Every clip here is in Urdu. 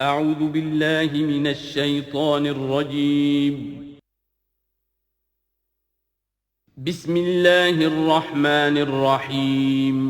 اعوذ باللہ من الشیطان الرجیم بسم اللہ الرحمن الرحیم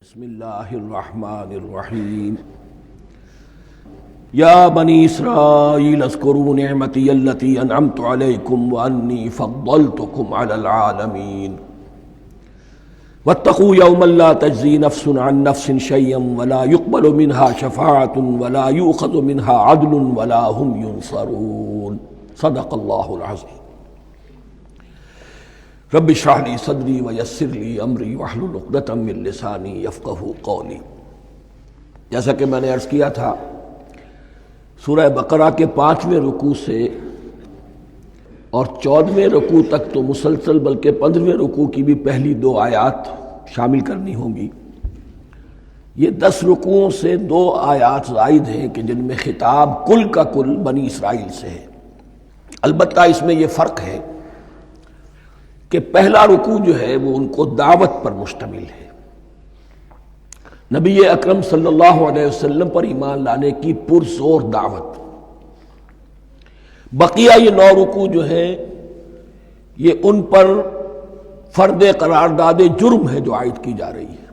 بسم اللہ الرحمن الرحیم یا بنی اسرائیل اذکروا نعمتی التی انعمت علیکم وانی فضلتکم علی العالمین واتقوا یوما لا تجزی نفس عن نفس شیئا ولا يقبل منها شفاعة ولا یؤخذ منها عدل ولا هم ینصرون صدق اللہ العظیم رب اشرح لی صدری ویسر لی امری واحلل عقدۃ من لسانی یفقہوا قولی۔ جیسا کہ میں نے عرض کیا تھا، سورہ بقرہ کے 5ویں رکوع سے اور 14ویں رکوع تک تو مسلسل، بلکہ 15ویں رکوع کی بھی پہلی 2 آیات شامل کرنی ہوں گی۔ یہ 10 رکوعوں سے 2 آیات زائد ہیں کہ جن میں خطاب کل کا کل بنی اسرائیل سے ہے۔ البتہ اس میں یہ فرق ہے کہ پہلا رکوع جو ہے وہ ان کو دعوت پر مشتمل ہے، نبی اکرم صلی اللہ علیہ وسلم پر ایمان لانے کی پرزور دعوت۔ بقیہ یہ 9 رکوع جو ہے یہ ان پر فرد قرارداد جرم ہے جو عائد کی جا رہی ہے۔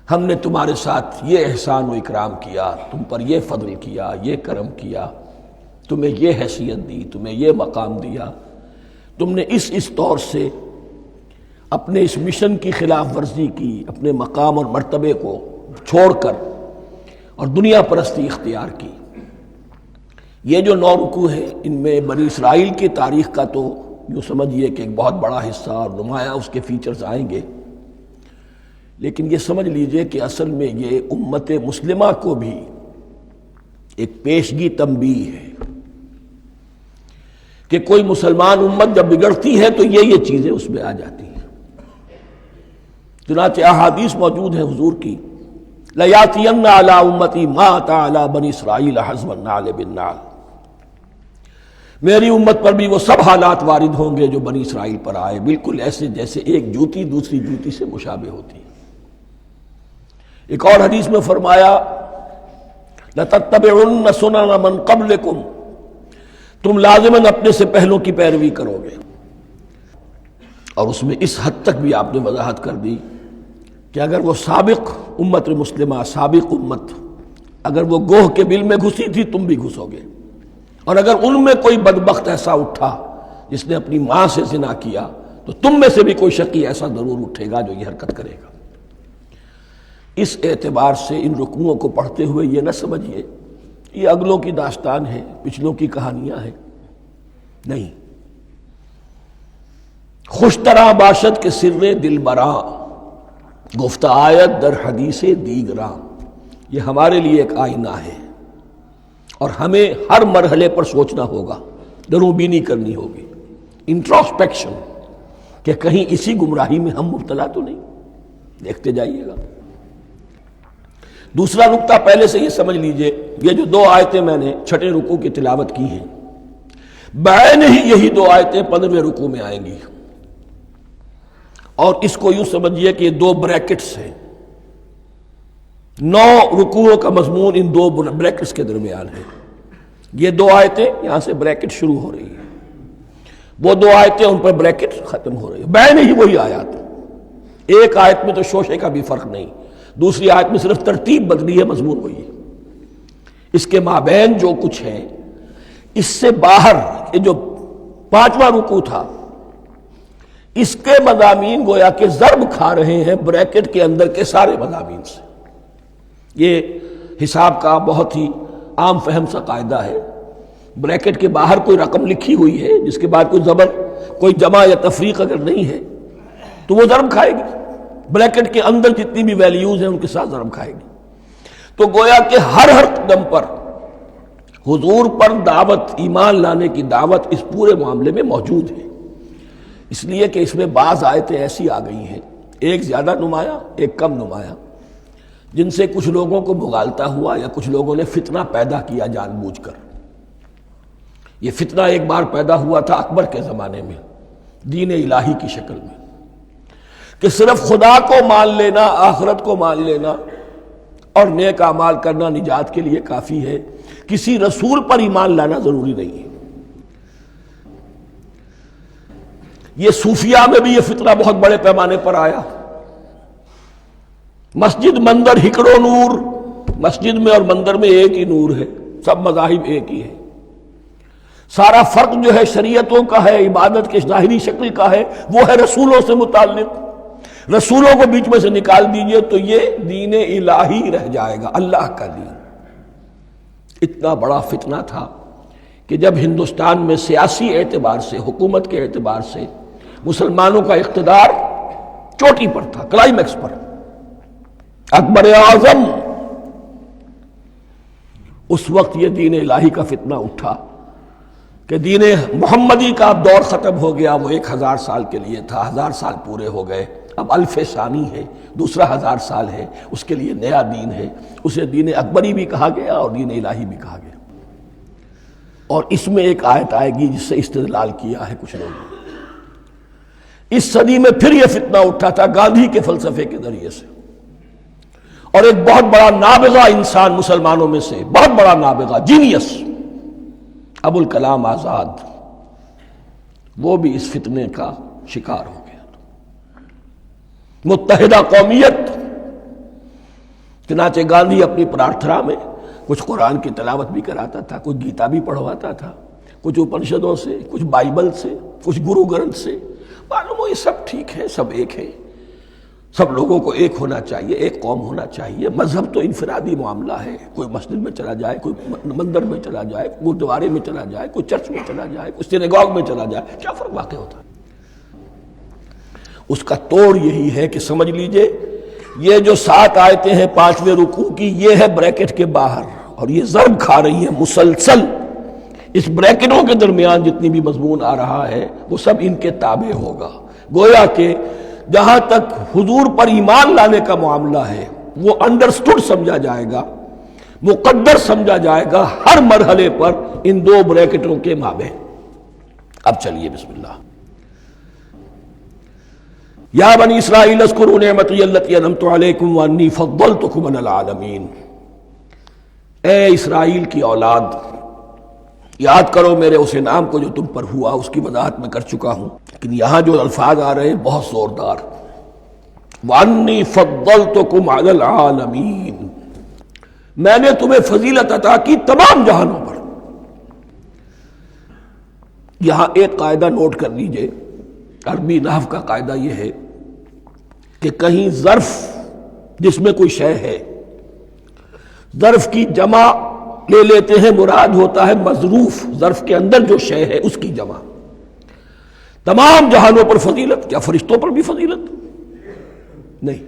ہم نے تمہارے ساتھ یہ احسان و اکرام کیا، تم پر یہ فضل کیا، یہ کرم کیا، تمہیں یہ حیثیت دی، تمہیں یہ مقام دیا، تم نے اس طور سے اپنے اس مشن کی خلاف ورزی کی، اپنے مقام اور مرتبے کو چھوڑ کر اور دنیا پرستی اختیار کی۔ یہ جو 9 رکوع ہیں ان میں بنی اسرائیل کی تاریخ کا تو یوں سمجھیے کہ ایک بہت بڑا حصہ اور نمایاں اس کے فیچرز آئیں گے، لیکن یہ سمجھ لیجئے کہ اصل میں یہ امت مسلمہ کو بھی ایک پیشگی تنبیہ ہے کہ کوئی مسلمان امت جب بگڑتی ہے تو یہ چیزیں اس میں آ جاتی ہیں۔ چنانچہ احادیث موجود ہیں حضور کی، لَيَأْتِيَنَّ عَلَىٰ أُمَّتِي مَا أَتَىٰ عَلَىٰ بَنِي إِسْرَائِيلَ حَزْوَ النَّعْلِ بِالنَّعْلِ، میری امت پر بھی وہ سب حالات وارد ہوں گے جو بنی اسرائیل پر آئے، بالکل ایسے جیسے ایک جوتی دوسری جوتی سے مشابہ ہوتی ہے۔ ایک اور حدیث میں فرمایا لَتَتَّبِعُنَّ سُنَنَ مَنْ قَبْلِكُمْ، تم لازماً اپنے سے پہلوں کی پیروی کرو گے۔ اور اس میں اس حد تک بھی آپ نے وضاحت کر دی کہ اگر وہ سابق امت مسلمہ، سابق امت، اگر وہ گوہ کے بل میں گھسی تھی تم بھی گھسو گے، اور اگر ان میں کوئی بدبخت ایسا اٹھا جس نے اپنی ماں سے زنا کیا تو تم میں سے بھی کوئی شقی ایسا ضرور اٹھے گا جو یہ حرکت کرے گا۔ اس اعتبار سے ان رکوعوں کو پڑھتے ہوئے یہ نہ سمجھیے یہ اگلوں کی داستان ہے، پچھلوں کی کہانیاں ہیں، نہیں۔ خوش طرح باشد کے سر دل براں، گفت آیت در حدیث دیگراں، یہ ہمارے لیے ایک آئینہ ہے اور ہمیں ہر مرحلے پر سوچنا ہوگا، دروں بینی کرنی ہوگی، انٹروسپیکشن، کہ کہیں اسی گمراہی میں ہم مبتلا تو نہیں۔ دیکھتے جائیے گا۔ دوسرا نقطہ پہلے سے یہ سمجھ لیجئے، یہ جو 2 آیتیں میں نے 6 رکوع کی تلاوت کی ہیں، بعین ہی یہی 2 آیتیں 15ویں رکوع میں آئیں گی، اور اس کو یوں سمجھیے کہ یہ 2 بریکٹس ہیں۔ 9 رکوعوں کا مضمون ان 2 بریکٹس کے درمیان ہے۔ یہ 2 آیتیں یہاں سے بریکٹ شروع ہو رہی ہیں، وہ 2 آیتیں ان پر بریکٹ ختم ہو رہی ہیں، بعین ہی وہی آیات۔ ایک آیت میں تو شوشے کا بھی فرق نہیں، دوسری آیت میں صرف ترتیب بدلی ہے، مضمون وہی ہے۔ اس کے مابین جو کچھ ہے، اس سے باہر یہ جو 5واں رکوع تھا، اس کے مضامین گویا کہ ضرب کھا رہے ہیں بریکٹ کے اندر کے سارے مضامین سے۔ یہ حساب کا بہت ہی عام فہم سا قاعدہ ہے، بریکٹ کے باہر کوئی رقم لکھی ہوئی ہے جس کے بعد کوئی زبر، کوئی جمع یا تفریق اگر نہیں ہے تو وہ ضرب کھائے گی، بریکٹ کے اندر جتنی بھی ویلیوز ہیں ان کے ساتھ ضرب کھائے گی۔ تو گویا کہ ہر قدم پر حضور پر دعوت، ایمان لانے کی دعوت اس پورے معاملے میں موجود ہے، اس لیے کہ اس میں بعض آیتیں ایسی آ گئی ہیں، ایک زیادہ نمایاں ایک کم نمایاں، جن سے کچھ لوگوں کو مغالطہ ہوا یا کچھ لوگوں نے فتنہ پیدا کیا جان بوجھ کر۔ یہ فتنہ ایک بار پیدا ہوا تھا اکبر کے زمانے میں دین الہی کی شکل میں، کہ صرف خدا کو مان لینا، آخرت کو مان لینا اور نیک اعمال کرنا نجات کے لیے کافی ہے، کسی رسول پر ایمان لانا ضروری نہیں ہے۔ یہ صوفیاء میں بھی یہ فتنہ بہت بڑے پیمانے پر آیا۔ مسجد مندر ہکڑو نور، مسجد میں اور مندر میں ایک ہی نور ہے، سب مذاہب ایک ہی ہے، سارا فرق جو ہے شریعتوں کا ہے، عبادت کے ظاہری شکل کا ہے، وہ ہے رسولوں سے متعلق۔ رسولوں کو بیچ میں سے نکال دیجئے تو یہ دین الہی رہ جائے گا، اللہ کا دین۔ اتنا بڑا فتنہ تھا کہ جب ہندوستان میں سیاسی اعتبار سے، حکومت کے اعتبار سے مسلمانوں کا اقتدار چوٹی پر تھا، کلائمیکس پر، اکبر اعظم، اس وقت یہ دین الہی کا فتنہ اٹھا کہ دین محمدی کا اب دور ختم ہو گیا، وہ 1000 سال کے لیے تھا، 1000 سال پورے ہو گئے، اب الف ثانی ہے، دوسرا 1000 سال ہے، اس کے لیے نیا دین ہے، اسے دین اکبری بھی کہا گیا اور دین الہی بھی کہا گیا۔ اور اس میں ایک آیت آئے گی جس سے استدلال کیا ہے کچھ لوگوں نے۔ اس صدی میں پھر یہ فتنہ اٹھا تھا گاندھی کے فلسفے کے ذریعے سے، اور ایک بہت بڑا نابغہ انسان مسلمانوں میں سے، بہت بڑا نابغہ، جینیس، ابوالکلام آزاد، وہ بھی اس فتنے کا شکار ہو گیا۔ متحدہ قومیت، چنانچہ گاندھی اپنی پرارتھنا میں کچھ قرآن کی تلاوت بھی کراتا تھا، کچھ گیتا بھی پڑھواتا تھا، کچھ اپنشدوں سے، کچھ بائبل سے، کچھ گرو گرنتھ سے، معلوم ہو یہ سب ٹھیک ہے، سب ایک ہے، سب لوگوں کو ایک ہونا چاہیے، ایک قوم ہونا چاہیے، مذہب تو انفرادی معاملہ ہے، کوئی مسجد میں چلا جائے، کوئی مندر میں چلا جائے، گردوارے میں چلا جائے، کوئی چرچ میں چلا جائے، کوئی سینیگاگ میں چلا جائے، کیا فرق واقع ہوتا ہے؟ اس کا توڑ یہی ہے کہ سمجھ لیجئے یہ جو 7 آیتیں ہیں 5ویں رکوع کی، یہ ہے بریکٹ کے باہر، اور یہ ضرب کھا رہی ہے مسلسل، اس بریکٹوں کے درمیان جتنی بھی مضمون آ رہا ہے وہ سب ان کے تابع ہوگا۔ گویا کہ جہاں تک حضور پر ایمان لانے کا معاملہ ہے وہ انڈرسٹوڈ سمجھا جائے گا، مقدر سمجھا جائے گا ہر مرحلے پر ان 2 بریکٹوں کے مابین۔ اب چلیے بسم اللہ۔ یا بنی اسرائیل اذکروا نعمتی التی انعمت علیکم وانی فضلتکم علی العالمین، اے اسرائیل کی اولاد، یاد کرو میرے اس انعام کو جو تم پر ہوا، اس کی وضاحت میں کر چکا ہوں، لیکن یہاں جو الفاظ آ رہے ہیں بہت زوردار، وَأَنِّي فَضَّلْتُكُمْ عَلَى الْعَالَمِينَ، میں نے تمہیں فضیلت عطا کی تمام جہانوں پر۔ یہاں ایک قاعدہ نوٹ کر لیجئے، عربی نحو کا قاعدہ یہ ہے کہ کہیں ظرف جس میں کوئی شے ہے، ظرف کی جمع لے لیتے ہیں، مراد ہوتا ہے مظروف، ظرف کے اندر جو شے ہے اس کی جمع۔ تمام جہانوں پر فضیلت، کیا فرشتوں پر بھی فضیلت؟ نہیں،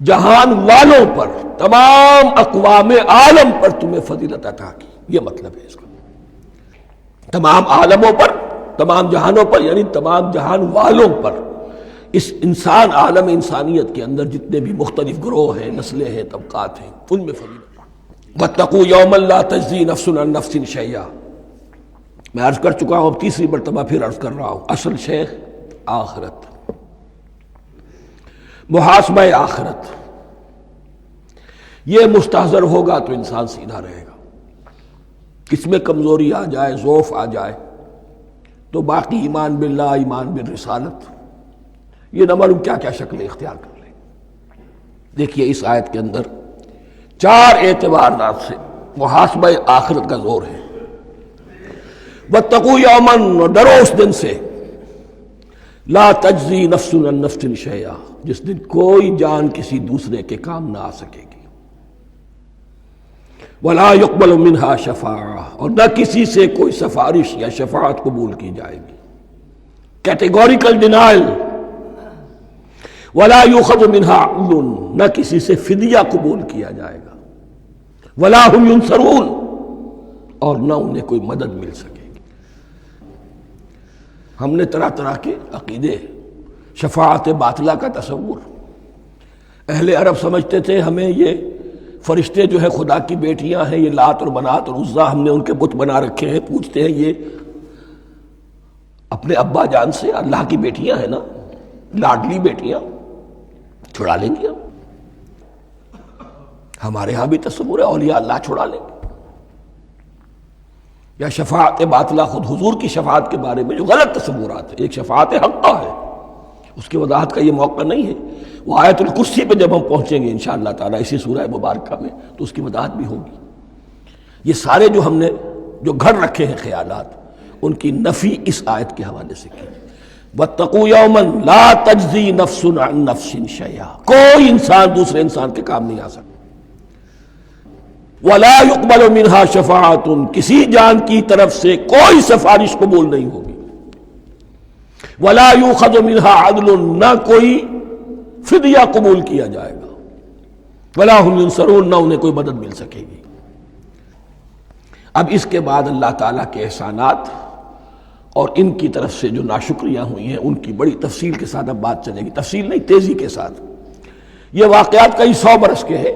جہان والوں پر، تمام اقوام عالم پر تمہیں فضیلت عطا کی، یہ مطلب ہے اس کا۔ تمام عالموں پر، تمام جہانوں پر، یعنی تمام جہان والوں پر، اس انسان عالم انسانیت کے اندر جتنے بھی مختلف گروہ ہیں، نسلیں ہیں، طبقات ہیں، ان میں فضیلت۔ وَاتَّقُوا يَوْمًا لَا تَجْزِي نَفْسٌ عَن نَفْسٍ شَيْئًا، میں عرض کر چکا ہوں، اب تیسری مرتبہ پھر عرض کر رہا ہوں، اصل شیخ آخرت، محاسبہ آخرت، یہ مستحضر ہوگا تو انسان سیدھا رہے گا۔ کس میں کمزوری آ جائے، ضعف آ جائے تو باقی ایمان باللہ، ایمان بالرسالت، یہ نہ معلوم کیا کیا شکلیں اختیار کر لیں۔ دیکھیے اس آیت کے اندر 4 اعتبارات سے محاسبہ آخرت کا زور ہے۔ وَاتَّقُوا يَوْمًا، اور ڈرو اس دن سے، لا تجزی نفس عن نفس شیئا، جس دن کوئی جان کسی دوسرے کے کام نہ آ سکے گی، ولا يقبل منها شفاعہ، اور نہ کسی سے کوئی سفارش یا شفاعت قبول کی جائے گی، کیٹیگوریکل ڈینائل، ولا يؤخذ منها عدل، نہ کسی سے فدیہ قبول کیا جائے گا، ولا هم ينصرون، اور نہ انہیں کوئی مدد مل سکے گی۔ ہم نے طرح طرح کے عقیدے، شفاعت باطلہ کا تصور، اہل عرب سمجھتے تھے ہمیں یہ فرشتے جو ہے خدا کی بیٹیاں ہیں، یہ لات اور منات اور عزا ہم نے ان کے بت بنا رکھے ہیں، پوچھتے ہیں یہ اپنے ابا جان سے اللہ کی بیٹیاں ہیں نا، لاڈلی بیٹیاں، چھڑا لیں گے ہم۔ ہمارے ہاں بھی تصور ہے اولیاء اللہ چھڑا لیں گے۔ یا شفاعت باطلہ، خود حضور کی شفاعت کے بارے میں جو غلط تصورات ہیں، ایک شفاعت حقہ ہے، اس کی وضاحت کا یہ موقع نہیں ہے، وہ آیت الکرسی پہ جب ہم پہنچیں گے انشاءاللہ تعالیٰ اسی سورہ مبارکہ میں تو اس کی وضاحت بھی ہوگی۔ یہ سارے جو ہم نے جو گھڑ رکھے ہیں خیالات، ان کی نفی اس آیت کے حوالے سے کی۔ وَاتَّقُوا يَوْمًا لَا تَجْزِي نَفْسٌ عَن نَفْسٍ شَيْئًا، کوئی انسان دوسرے انسان کے کام نہیں آ سکتا۔ وَلَا يُقْبَلُ مِنْهَا شَفَاعَةٌ، کسی جان کی طرف سے کوئی سفارش قبول نہیں ہوگی۔ وَلَا يُؤْخَذُ مِنْهَا عَدْلٌ، نہ کوئی فدیہ قبول کیا جائے گا۔ وَلَا هُمْ يُنصَرُونَ، نہ انہیں کوئی مدد مل سکے گی۔ اب اس کے بعد اللہ تعالیٰ کے احسانات اور ان کی طرف سے جو ناشکریاں ہوئی ہیں ان کی بڑی تفصیل کے ساتھ اب بات چلے گی، تفصیل نہیں، تیزی کے ساتھ۔ یہ واقعات کئی 100 برس کے ہیں،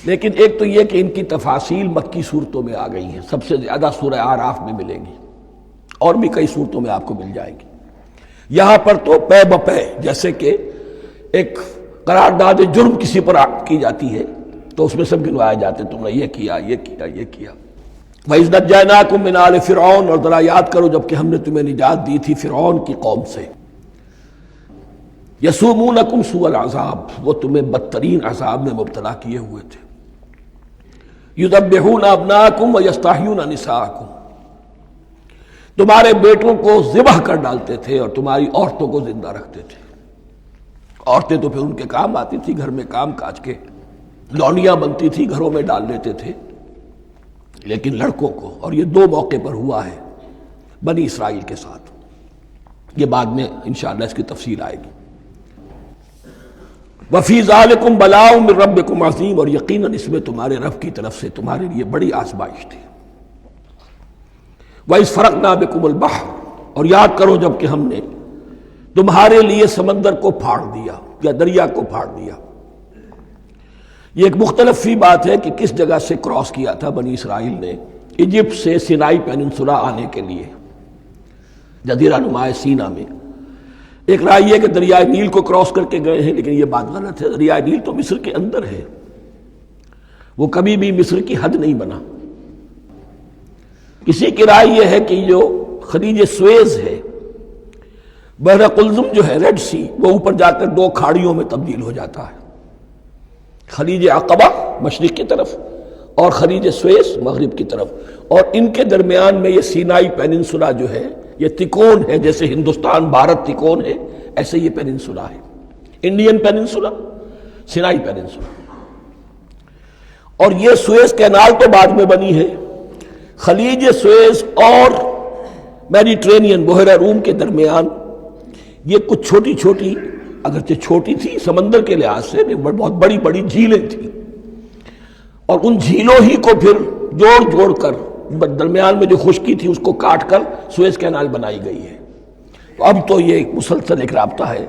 لیکن ایک تو یہ کہ ان کی تفاصیل مکی صورتوں میں آ گئی ہیں، سب سے زیادہ سورہ اعراف میں ملے گی، اور بھی کئی صورتوں میں آپ کو مل جائے گی۔ یہاں پر تو پے بپے، جیسے کہ ایک قرارداد جرم کسی پر کی جاتی ہے تو اس میں سب گنوائے جاتے ہیں، تم نے یہ کیا، یہ کیا، یہ کیا۔ وَإِذْ نَجَّيْنَاكُم مِّنْ آلِ فِرْعَوْنَ، اور ذرا یاد کرو جب کہ ہم نے تمہیں نجات دی تھی فرعون کی قوم سے۔ يَسُومُونَكُمْ سُوءَ الْعَذَابِ، وہ تمہیں بدترین عذاب میں مبتلا کیے ہوئے تھے۔ يُذَبِّحُونَ أَبْنَاءَكُمْ وَيَسْتَحْيُونَ نِسَاءَكُمْ، تمہارے بیٹوں کو ذبح کر ڈالتے تھے اور تمہاری عورتوں کو زندہ رکھتے تھے۔ عورتیں تو پھر ان کے کام آتی تھی، گھر میں کام کاج کے لونیاں بنتی تھی، گھروں میں ڈال لیتے تھے، لیکن لڑکوں کو، اور یہ 2 موقع پر ہوا ہے بنی اسرائیل کے ساتھ، یہ بعد میں انشاءاللہ اس کی تفصیل آئے گی۔ وَفِي ذَلِكُمْ بَلَاءٌ مِّن رَبِّكُمْ عَظِيمٌ، اور یقیناً اس میں تمہارے رب کی طرف سے تمہارے لیے بڑی آزمائش تھی۔ وَإِذْ فَرَقْنَا بِكُمُ الْبَحْرَ، اور یاد کرو جب کہ ہم نے تمہارے لیے سمندر کو پھاڑ دیا یا دریا کو پھاڑ دیا۔ یہ ایک مختلف فی بات ہے کہ کس جگہ سے کراس کیا تھا بنی اسرائیل نے ایجپٹ سے سینائی پیننسولا آنے کے لیے، جزیرہ نما سینا میں۔ ایک رائے یہ کہ دریائے نیل کو کراس کر کے گئے ہیں، لیکن یہ بات غلط ہے، دریائے نیل تو مصر کے اندر ہے، وہ کبھی بھی مصر کی حد نہیں بنا۔ کسی کی رائے یہ ہے کہ جو خلیج سویز ہے، بحر قلزم جو ہے، ریڈ سی، وہ اوپر جا کر 2 کھاڑیوں میں تبدیل ہو جاتا ہے، خلیج عقبہ مشرق کی طرف اور خلیج سویس مغرب کی طرف، اور ان کے درمیان میں یہ سینائی پیننسولا جو ہے یہ تکون ہے، جیسے ہندوستان بھارت تکون ہے، ایسے یہ پیننسولا ہے، انڈین پیننسولا، سینائی پیننسولا۔ اور یہ سویس کینال تو بعد میں بنی ہے، خلیج سویس اور میڈیٹرینین بحیرہ روم کے درمیان یہ کچھ چھوٹی چھوٹی، اگرچہ چھوٹی تھی سمندر کے لحاظ سے، بہت بڑی بڑی جھیلیں تھیں، اور ان جھیلوں ہی کو پھر جوڑ جوڑ کر درمیان میں جو خشکی تھی اس کو کاٹ کر سویس کینال بنائی گئی ہے۔ تو اب تو یہ ایک مسلسل ایک رابطہ ہے،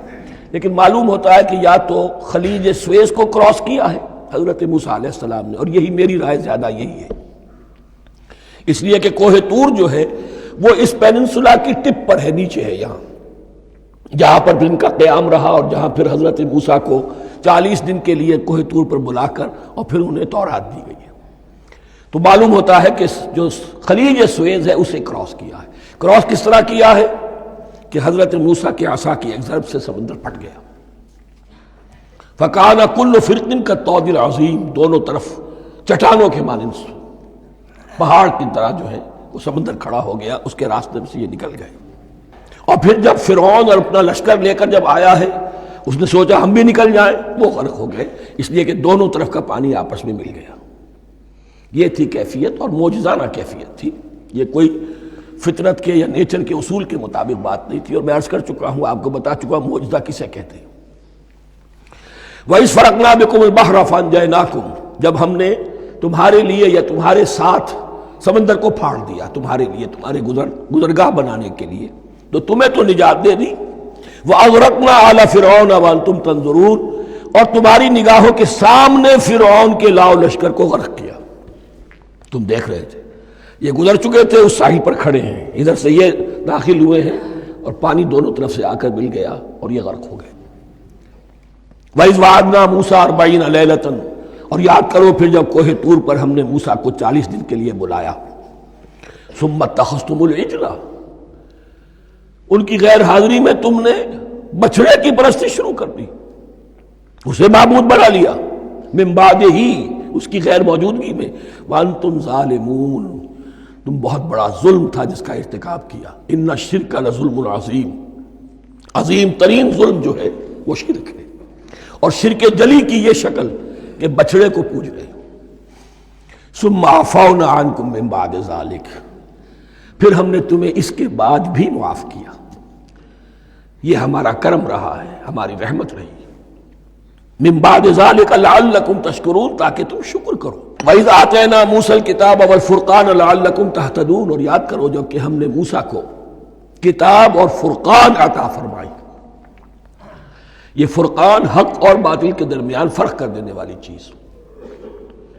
لیکن معلوم ہوتا ہے کہ یا تو خلیج سویس کو کراس کیا ہے حضرت موسیٰ علیہ السلام نے، اور یہی میری رائے زیادہ یہی ہے، اس لیے کہ کوہ طور جو ہے وہ اس پیننسولا کی ٹپ پر ہے، نیچے ہے یہاں، جہاں پر پھر ان کا قیام رہا اور جہاں پھر حضرت موسیٰ کو 40 دن کے لیے کوہ طور پر بلا کر اور پھر انہیں تورات دی گئی ہے۔ تو معلوم ہوتا ہے کہ جو خلیج سویز ہے اسے کراس کیا ہے۔ کراس کس طرح کیا ہے کہ حضرت موسیٰ کے عصا کی ایک ضرب سے سمندر پھٹ گیا۔ فَكَانَ كُلُّ فِرْقٍ كَالطَّوْدِ الْعَظِيمِ، دونوں طرف چٹانوں کے مانند پہاڑ کی طرح جو ہے وہ سمندر کھڑا ہو گیا، اس کے راستے میں سے یہ نکل گئے۔ اور پھر جب فرعون اور اپنا لشکر لے کر جب آیا ہے، اس نے سوچا ہم بھی نکل جائیں، وہ غرق ہو گئے، اس لیے کہ دونوں طرف کا پانی آپس میں مل گیا۔ یہ تھی کیفیت، اور معجزانہ کیفیت تھی، یہ کوئی فطرت کے یا نیچر کے اصول کے مطابق بات نہیں تھی، اور میں عرض کر چکا ہوں، آپ کو بتا چکا ہوں معجزہ کسے کہتے ہیں۔ وَإِذْ فَرَقْنَا بِكُمُ الْبَحْرَ فَأَنْجَيْنَاكُمْ، جب ہم نے تمہارے لیے یا تمہارے ساتھ سمندر کو پھاڑ دیا تمہارے لیے، تمہارے گزرگاہ بنانے کے لیے، تو تمہیں تو نجات دے دی۔ وَأَغْرَقْنَا آلَ فِرْعَوْنَ وَأَنْتُمْ تَنظُرُونَ، اور تمہاری نگاہوں کے سامنے فرعون کے لاؤ لشکر کو غرق کیا، تم دیکھ رہے تھے، یہ گزر چکے تھے، اس ساحل پر کھڑے ہیں، ادھر سے یہ داخل ہوئے ہیں اور پانی دونوں طرف سے آ کر مل گیا اور یہ غرق ہو گئے۔ وَإِذْ وَعَدْنَا مُوسَىٰ 40 لَيْلَةً، اور یاد کرو پھر جب کوہ طور پر ہم نے موسیٰ کو 40 دن کے لیے بلایا۔ ثُمَّ اتَّخَذْتُمُ الْعِجْلَ، ان کی غیر حاضری میں تم نے بچھڑے کی پرستی شروع کر دی، اسے معبود بنا لیا، من بعدہ، اس کی غیر موجودگی میں، وَأَنْتُمْ ظَالِمُونَ، تم بہت بڑا ظلم تھا جس کا ارتکاب کیا۔ إِنَّ الشِّرْكَ لَظُلْمٌ عَظِيمٌ، عظیم ترین ظلم جو ہے وہ شرک ہے، اور شرک جلی کی یہ شکل کہ بچڑے کو پوج رہے۔ ثُمَّ عَفَوْنَا عَنْكُمْ مِنْ بَعْدِ ذَلِكَ، پھر ہم نے تمہیں اس کے بعد بھی معاف کیا، یہ ہمارا کرم رہا ہے، ہماری رحمت رہی۔ من بعد ذلك لعلكم تشکرون، تاکہ تم شکر کرو۔ وَإِذْ آتَيْنَا مُوسَى الْكِتَابَ وَالْفُرْقَانَ لَعَلَّكُمْ تَهْتَدُونَ، اور یاد کرو جب کہ ہم نے موسیٰ کو کتاب اور فرقان عطا فرمائی۔ یہ فرقان حق اور باطل کے درمیان فرق کر دینے والی چیز،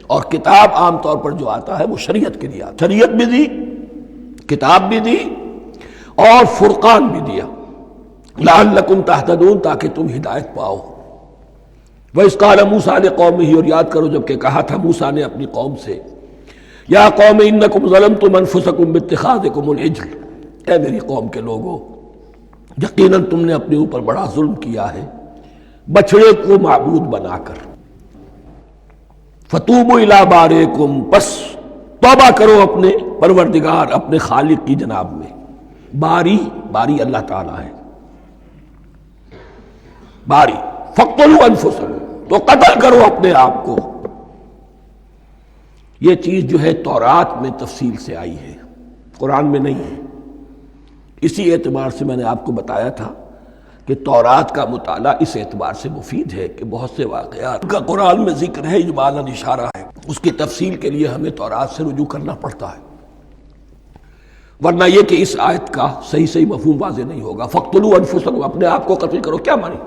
اور کتاب عام طور پر جو آتا ہے وہ شریعت کے لیے آتا، شریعت بھی دی، کتاب بھی دی، اور فرقان بھی دیا، لعلکم تہتدون، تاکہ تم ہدایت پاؤ۔ وَإِذْ قَالَ مُوسَىٰ لِقَوْمِهِ، اور یاد کرو جب کہ کہا تھا موسیٰ نے اپنی قوم سے، یا قوم انکم ظلمتم انفسکم باتخاذکم العجل، اے میری قوم کے لوگو، یقیناً تم نے اپنے اوپر بڑا ظلم کیا ہے بچڑے کو معبود بنا کر۔ فَتُوبُوا إِلَىٰ بَارِئِكُمْ، پس توبہ کرو اپنے پروردگار، اپنے خالق کی جناب میں۔ باری، باری اللہ تعالیٰ ہے، باری۔ فَاقْتُلُوا أَنفُسَكُمْ، تو قتل کرو اپنے آپ کو۔ یہ چیز جو ہے تورات میں تفصیل سے آئی ہے، قرآن میں نہیں ہے۔ اسی اعتبار سے میں نے آپ کو بتایا تھا کہ تورات کا مطالعہ اس اعتبار سے مفید ہے کہ بہت سے واقعات کا قرآن میں ذکر ہے، اجمالاً اشارہ ہے، اس کی تفصیل کے لیے ہمیں تورات سے رجوع کرنا پڑتا ہے، ورنہ یہ کہ اس آیت کا صحیح مفہوم واضح نہیں ہوگا۔ فَاقْتُلُوا أَنفُسَكُمْ، اپنے آپ کو قتل کرو، کیا مانی؟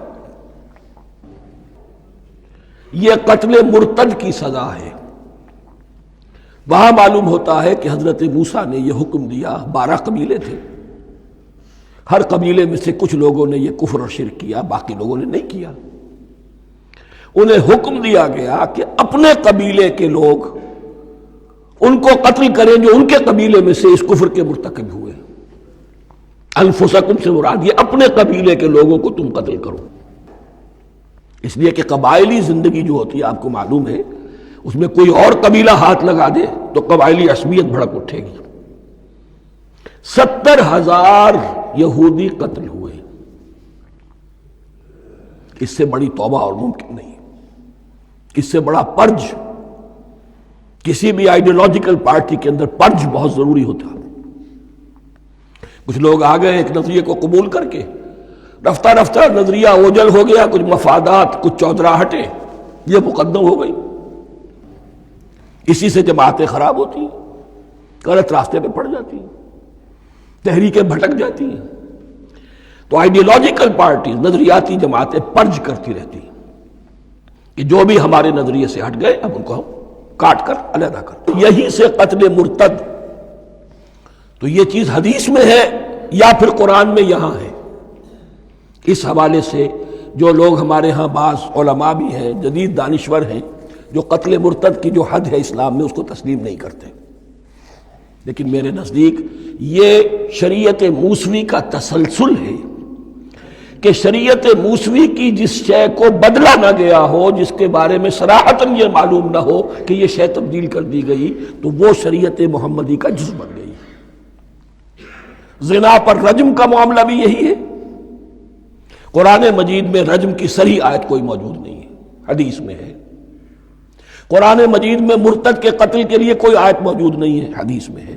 یہ قتل مرتد کی سزا ہے۔ وہاں معلوم ہوتا ہے کہ حضرت موسیٰ نے یہ حکم دیا، 12 قبیلے تھے، ہر قبیلے میں سے کچھ لوگوں نے یہ کفر اور شرک کیا، باقی لوگوں نے نہیں کیا۔ انہیں حکم دیا گیا کہ اپنے قبیلے کے لوگ ان کو قتل کریں جو ان کے قبیلے میں سے اس کفر کے مرتکب ہوئے۔ انفسکم سے مراد یہ اپنے قبیلے کے لوگوں کو تم قتل کرو، اس لیے کہ قبائلی زندگی جو ہوتی ہے آپ کو معلوم ہے، اس میں کوئی اور قبیلہ ہاتھ لگا دے تو قبائلی عصبیت بھڑک اٹھے گی۔ 70,000 یہودی قتل ہوئے، اس سے بڑی توبہ اور ممکن نہیں، اس سے بڑا پرج، کسی بھی آئیڈیولوجیکل پارٹی کے اندر پرج بہت ضروری ہوتا۔ کچھ لوگ آ گئے ایک نظریے کو قبول کر کے، رفتہ رفتہ نظریہ اوجل ہو گیا، کچھ مفادات، کچھ چودراہٹیں یہ مقدم ہو گئی، اسی سے جماعتیں خراب ہوتی ہیں، غلط راستے پہ پڑ جاتی ہیں، تحریکیں بھٹک جاتی ہیں۔ تو آئیڈیولوجیکل پارٹیز، نظریاتی جماعتیں پرج کرتی رہتی ہیں کہ جو بھی ہمارے نظریے سے ہٹ گئے اب ان کو ہم کاٹ کر علیحدہ کر۔ یہی سے قتل مرتد، تو یہ چیز حدیث میں ہے یا پھر قرآن میں یہاں ہے۔ اس حوالے سے جو لوگ ہمارے ہاں بعض علماء بھی ہیں، جدید دانشور ہیں، جو قتل مرتد کی جو حد ہے اسلام میں اس کو تسلیم نہیں کرتے، لیکن میرے نزدیک یہ شریعت موسوی کا تسلسل ہے کہ شریعت موسوی کی جس شے کو بدلا نہ گیا ہو، جس کے بارے میں صراحتاً یہ معلوم نہ ہو کہ یہ شے تبدیل کر دی گئی، تو وہ شریعت محمدی کا جز بن گئی۔ زنا پر رجم کا معاملہ بھی یہی ہے۔ قرآن مجید میں رجم کی صریح آیت کوئی موجود نہیں ہے، حدیث میں ہے۔ قرآن مجید میں مرتد کے قتل کے لیے کوئی آیت موجود نہیں ہے، حدیث میں ہے،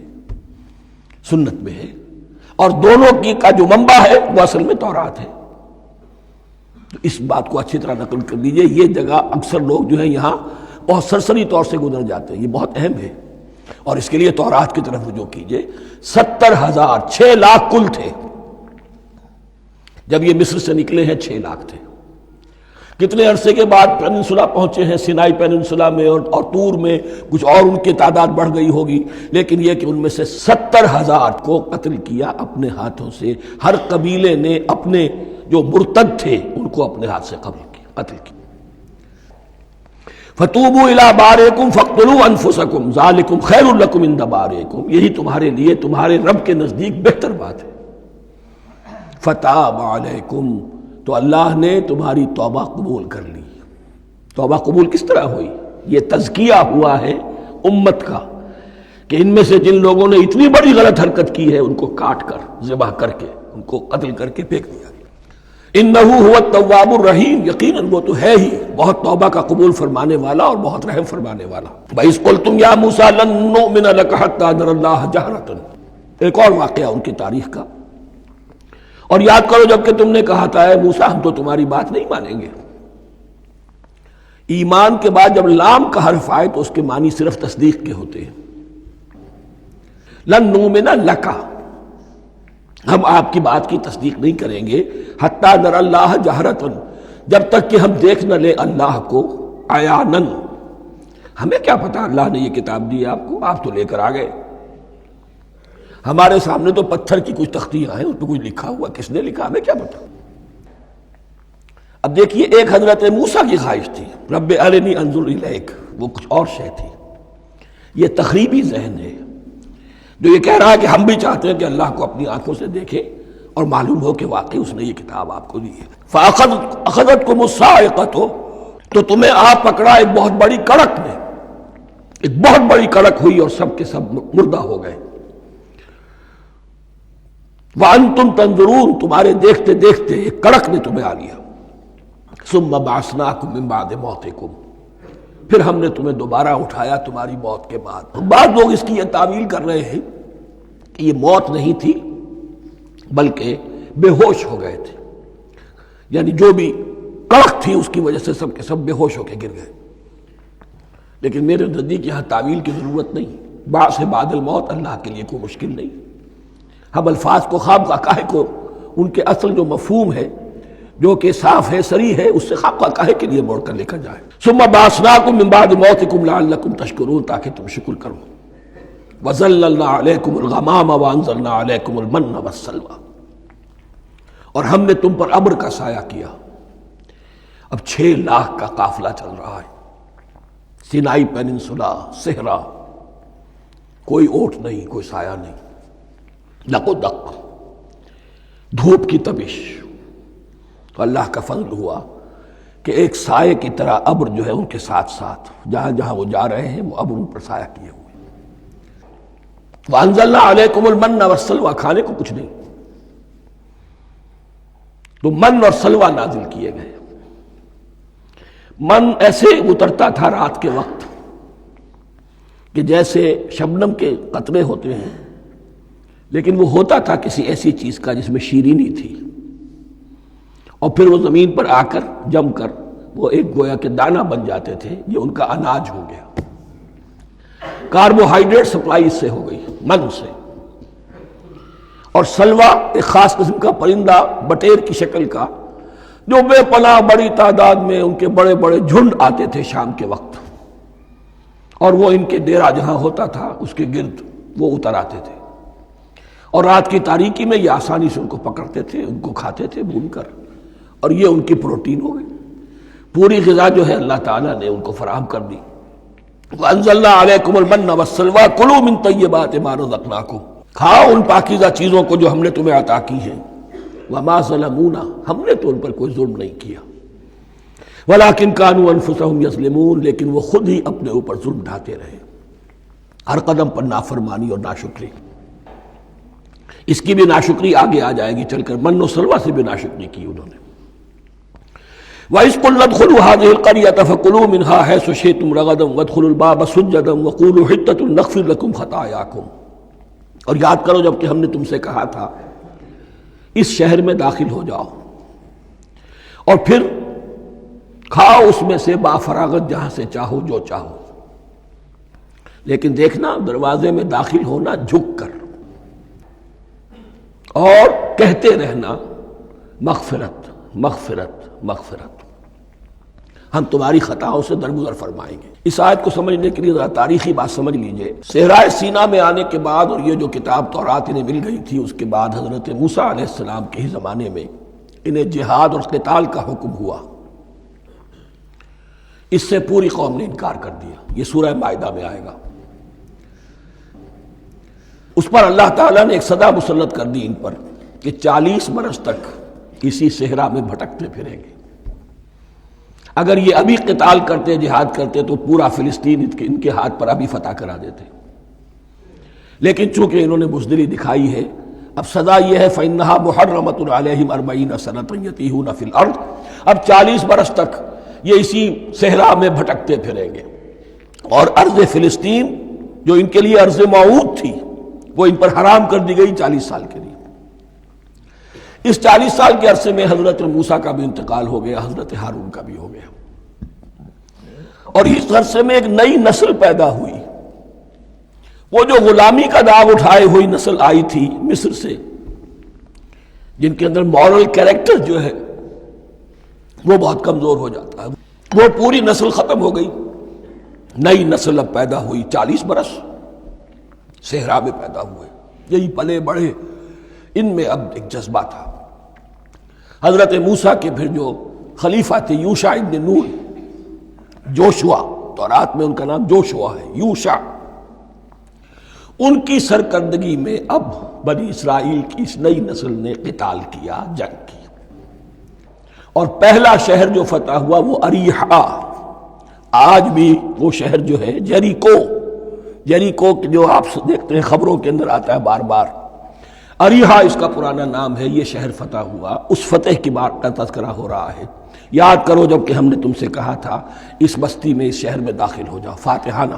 سنت میں ہے، اور دونوں کی کا جو منبع ہے وہ اصل میں تورات ہے۔ تو اس بات کو اچھی طرح نقل کر دیجئے۔ یہ جگہ اکثر لوگ جو ہیں یہاں بہت سرسری طور سے گزر جاتے ہیں، یہ بہت اہم ہے۔ اور اس کے لیے تورات کی طرف رجوع کیجئے۔ 70,000 6 لاکھ کل تھے جب یہ مصر سے نکلے ہیں، 6 لاکھ تھے۔ کتنے عرصے کے بعد پیننسولا پہنچے ہیں، سینائی پیننسولا میں اور طور میں، کچھ اور ان کی تعداد بڑھ گئی ہوگی، لیکن یہ کہ ان میں سے 70,000 کو قتل کیا اپنے ہاتھوں سے۔ ہر قبیلے نے اپنے جو مرتد تھے ان کو اپنے ہاتھ سے قتل کیا۔ فَتُوبُوا إِلَىٰ بَارِئِكُمْ فَاقْتُلُوا أَنفُسَكُمْ ذَٰلِكُمْ خَيْرٌ لَكُمْ عِندَ بَارِئِكُمْ، یہی تمہارے لیے تمہارے رب کے نزدیک بہتر بات ہے۔ فَتَابَ عَلَيْكُمْ، تو اللہ نے تمہاری توبہ قبول کر لی۔ توبہ قبول کس طرح ہوئی؟ یہ تزکیہ ہوا ہے امت کا کہ ان میں سے جن لوگوں نے اتنی بڑی غلط حرکت کی ہے ان کو کاٹ کر، ذبح کر کے، ان کو قتل کر کے پھینک دیا۔ انہ هو التواب الرحیم، یقیناً وہ تو ہے ہی بہت توبہ کا قبول فرمانے والا اور بہت رحم فرمانے والا۔ وَإِذْ قُلْتُمْ يَا مُوسَىٰ لَن نُّؤْمِنَ لَكَ حَتَّىٰ نَرَى اللَّهَ جَهْرَةً، ایک اور واقعہ ان کی تاریخ کا۔ اور یاد کرو جب کہ تم نے کہا تھا اے موسیٰ ہم تو تمہاری بات نہیں مانیں گے۔ ایمان کے بعد جب لام کا حرف آئے تو اس کے معنی صرف تصدیق کے ہوتے ہیں۔ لن نؤمن لک، ہم آپ کی بات کی تصدیق نہیں کریں گے، حتیٰ نر اللہ جہرتن، جب تک کہ ہم دیکھ نہ لیں اللہ کو عیانن۔ ہمیں کیا پتا اللہ نے یہ کتاب دی آپ کو، آپ تو لے کر آ گئے، ہمارے سامنے تو پتھر کی کچھ تختیاں ہیں، اس پہ کچھ لکھا ہوا، کس نے لکھا ہمیں کیا پتا۔ اب دیکھیے ایک حضرت موسیٰ کی خواہش تھی رب ارنی انظر الیک، وہ کچھ اور شے تھی۔ یہ تخریبی ذہن ہے جو یہ کہہ رہا ہے کہ ہم بھی چاہتے ہیں کہ اللہ کو اپنی آنکھوں سے دیکھیں اور معلوم ہو کہ واقعی اس نے یہ کتاب آپ کو دی ہے۔ فَأَخَذَتْكُمُ الصَّاعِقَةُ، تو تمہیں آ پکڑا ایک بہت بڑی کڑک نے، ایک بہت بڑی کڑک ہوئی اور سب کے سب مردہ ہو گئے۔ وَأَنْتُمْ تَنظُرُونَ، تمہارے دیکھتے دیکھتے ایک کڑک نے تمہیں آ لیا۔ ثُمَّ بَعَثْنَاكُم مِّن بَعْدِ مَوْتِكُمْ، پھر ہم نے تمہیں دوبارہ اٹھایا تمہاری موت کے بعد۔ بعض لوگ اس کی یہ تعویل کر رہے ہیں کہ یہ موت نہیں تھی بلکہ بے ہوش ہو گئے تھے، یعنی جو بھی کڑک تھی اس کی وجہ سے سب کے سب بے ہوش ہو کے گر گئے۔ لیکن میرے نزدیک یہاں تعویل کی ضرورت نہیں، بعث بعد الموت اللہ کے لیے کوئی مشکل نہیں۔ ہم الفاظ کو خواب کا کو ان کے اصل جو مفہوم ہے جو کہ صاف ہے، صریح ہے، اس سے خواب کا کے لیے موڑ کر لکھا جائے۔ ثم بعثناکم من بعد موتکم لعلکم تشکرون، تاکہ تم شکر کرو۔ وظللنا علیکم الغمام وانزلنا علیکم المن والسلوى، اور ہم نے تم پر ابر کا سایہ کیا۔ اب 6 لاکھ کا قافلہ چل رہا ہے، سینائی پیننسولا، صحرا، کوئی اوٹ نہیں، کوئی سایہ نہیں، لق و دق، دھوپ کی تپش۔ تو اللہ کا فضل ہوا کہ ایک سائے کی طرح ابر جو ہے ان کے ساتھ ساتھ جہاں جہاں وہ جا رہے ہیں وہ ابر ان پر سایہ کیے ہوئے۔ وَأَنزَلْنَا عَلَيْكُمُ الْمَنَّ وَالسَّلْوَىٰ، کھانے کو کچھ نہیں، تو من اور سلوہ نازل کیے گئے۔ من ایسے اترتا تھا رات کے وقت کہ جیسے شبنم کے قطرے ہوتے ہیں، لیکن وہ ہوتا تھا کسی ایسی چیز کا جس میں شیرینی تھی، اور پھر وہ زمین پر آ کر جم کر وہ ایک گویا کے دانہ بن جاتے تھے، یہ ان کا اناج ہو گیا۔ کاربوہائیڈریٹ سپلائی اس سے ہو گئی، من سے۔ اور سلوہ ایک خاص قسم کا پرندہ بٹیر کی شکل کا جو بے پناہ بڑی تعداد میں ان کے بڑے بڑے جھنڈ آتے تھے شام کے وقت، اور وہ ان کے ڈیرا جہاں ہوتا تھا اس کے گرد وہ اتر آتے تھے، اور رات کی تاریکی میں یہ آسانی سے ان کو پکڑتے تھے، ان کو کھاتے تھے بھون کر، اور یہ ان کی پروٹین ہو گئی۔ پوری غذا جو ہے اللہ تعالیٰ نے ان کو فراہم کر دی۔ وَأَنزَلْنَا عَلَيْكُمُ الْمَنَّ وَالسَّلْوَىٰ كُلُوا مِن طَيِّبَاتِ مَا رَزَقْنَاكُمْ، کھاؤ ان پاکیزہ چیزوں کو جو ہم نے تمہیں عطا کی ہیں۔ وَمَا ظَلَمُونَا، ہم نے تو ان پر کوئی ظلم نہیں کیا، وَلَٰكِن كَانُوا أَنفُسَهُمْ يَظْلِمُونَ، لیکن وہ خود ہی اپنے اوپر ظلم ڈھاتے رہے، ہر قدم پر نافرمانی اور ناشکری۔ اس کی بھی ناشکری آگے آ جائے گی چل کر، من و سلوہ سے بھی ناشکری کی انہوں نے۔ وَإِذْ قُلْنَا ادْخُلُوا هَٰذِهِ الْقَرْيَةَ فَكُلُوا مِنْهَا حَيْثُ شِئْتُمْ رَغَدًا وَادْخُلُوا الْبَابَ سُجَّدًا وَقُولُوا حِطَّةٌ نَغْفِرْ لَكُمْ خَطَايَاكُمْ، اور یاد کرو جب کہ ہم نے تم سے کہا تھا اس شہر میں داخل ہو جاؤ، اور پھر کھاؤ اس میں سے بافراغت جہاں سے چاہو جو چاہو، لیکن دیکھنا دروازے میں داخل ہونا جھک کر، اور کہتے رہنا مغفرت مغفرت مغفرت، ہم تمہاری خطاؤں سے درگزر فرمائیں گے۔ اس آیت کو سمجھنے کے لیے ذرا تاریخی بات سمجھ لیجئے۔ صحرائے سینا میں آنے کے بعد، اور یہ جو کتاب تورات انہیں مل گئی تھی، اس کے بعد حضرت موسیٰ علیہ السلام کے ہی زمانے میں انہیں جہاد اور قتال کا حکم ہوا۔ اس سے پوری قوم نے انکار کر دیا، یہ سورہ مائدہ میں آئے گا۔ اس پر اللہ تعالیٰ نے ایک سزا مسلط کر دی ان پر کہ 40 برس تک اسی صحرا میں بھٹکتے پھریں گے۔ اگر یہ ابھی قتال کرتے، جہاد کرتے، تو پورا فلسطین ان کے ہاتھ پر ابھی فتح کرا دیتے، لیکن چونکہ انہوں نے بزدلی دکھائی ہے، اب سزا یہ ہے فَإِنَّهَا مُحَرَّمَةٌ عَلَيْهِمْ 40 سَنَةً يَتِيهُونَ فِي الْأَرْضِ، اب 40 برس تک یہ اسی صحرا میں بھٹکتے پھریں گے، اور ارض فلسطین جو ان کے لیے ارض موعود تھی وہ ان پر حرام کر دی گئی 40 سال کے لیے۔ اس 40 سال کے عرصے میں حضرت موسیٰ کا بھی انتقال ہو گیا، حضرت ہارون کا بھی ہو گیا، اور اس عرصے میں ایک نئی نسل پیدا ہوئی۔ وہ جو غلامی کا داغ اٹھائے ہوئی نسل آئی تھی مصر سے، جن کے اندر مورل کیریکٹر جو ہے وہ بہت کمزور ہو جاتا ہے، وہ پوری نسل ختم ہو گئی، نئی نسل اب پیدا ہوئی۔ 40 برس صحرا میں پیدا ہوئے، یہی پلے بڑھے، ان میں اب ایک جذبہ تھا۔ حضرت موسیٰ کے پھر جو خلیفہ تھے یوشع ابن نون، جوشوا، تورات میں ان کا نام جوشوا ہے، یوشع، ان کی سرکردگی میں اب بنی اسرائیل کی اس نئی نسل نے قتال کیا، جنگ کی، اور پہلا شہر جو فتح ہوا وہ اریحا۔ آج بھی وہ شہر جو ہے جیریکو جو آپ دیکھتے ہیں خبروں کے اندر آتا ہے بار بار، اریحا اس کا پرانا نام ہے، یہ شہر فتح ہوا۔ اس فتح کی بات کا تذکرہ ہو رہا ہے۔ یاد کرو جب کہ ہم نے تم سے کہا تھا اس بستی میں، اس شہر میں داخل ہو جاؤ فاتحانہ،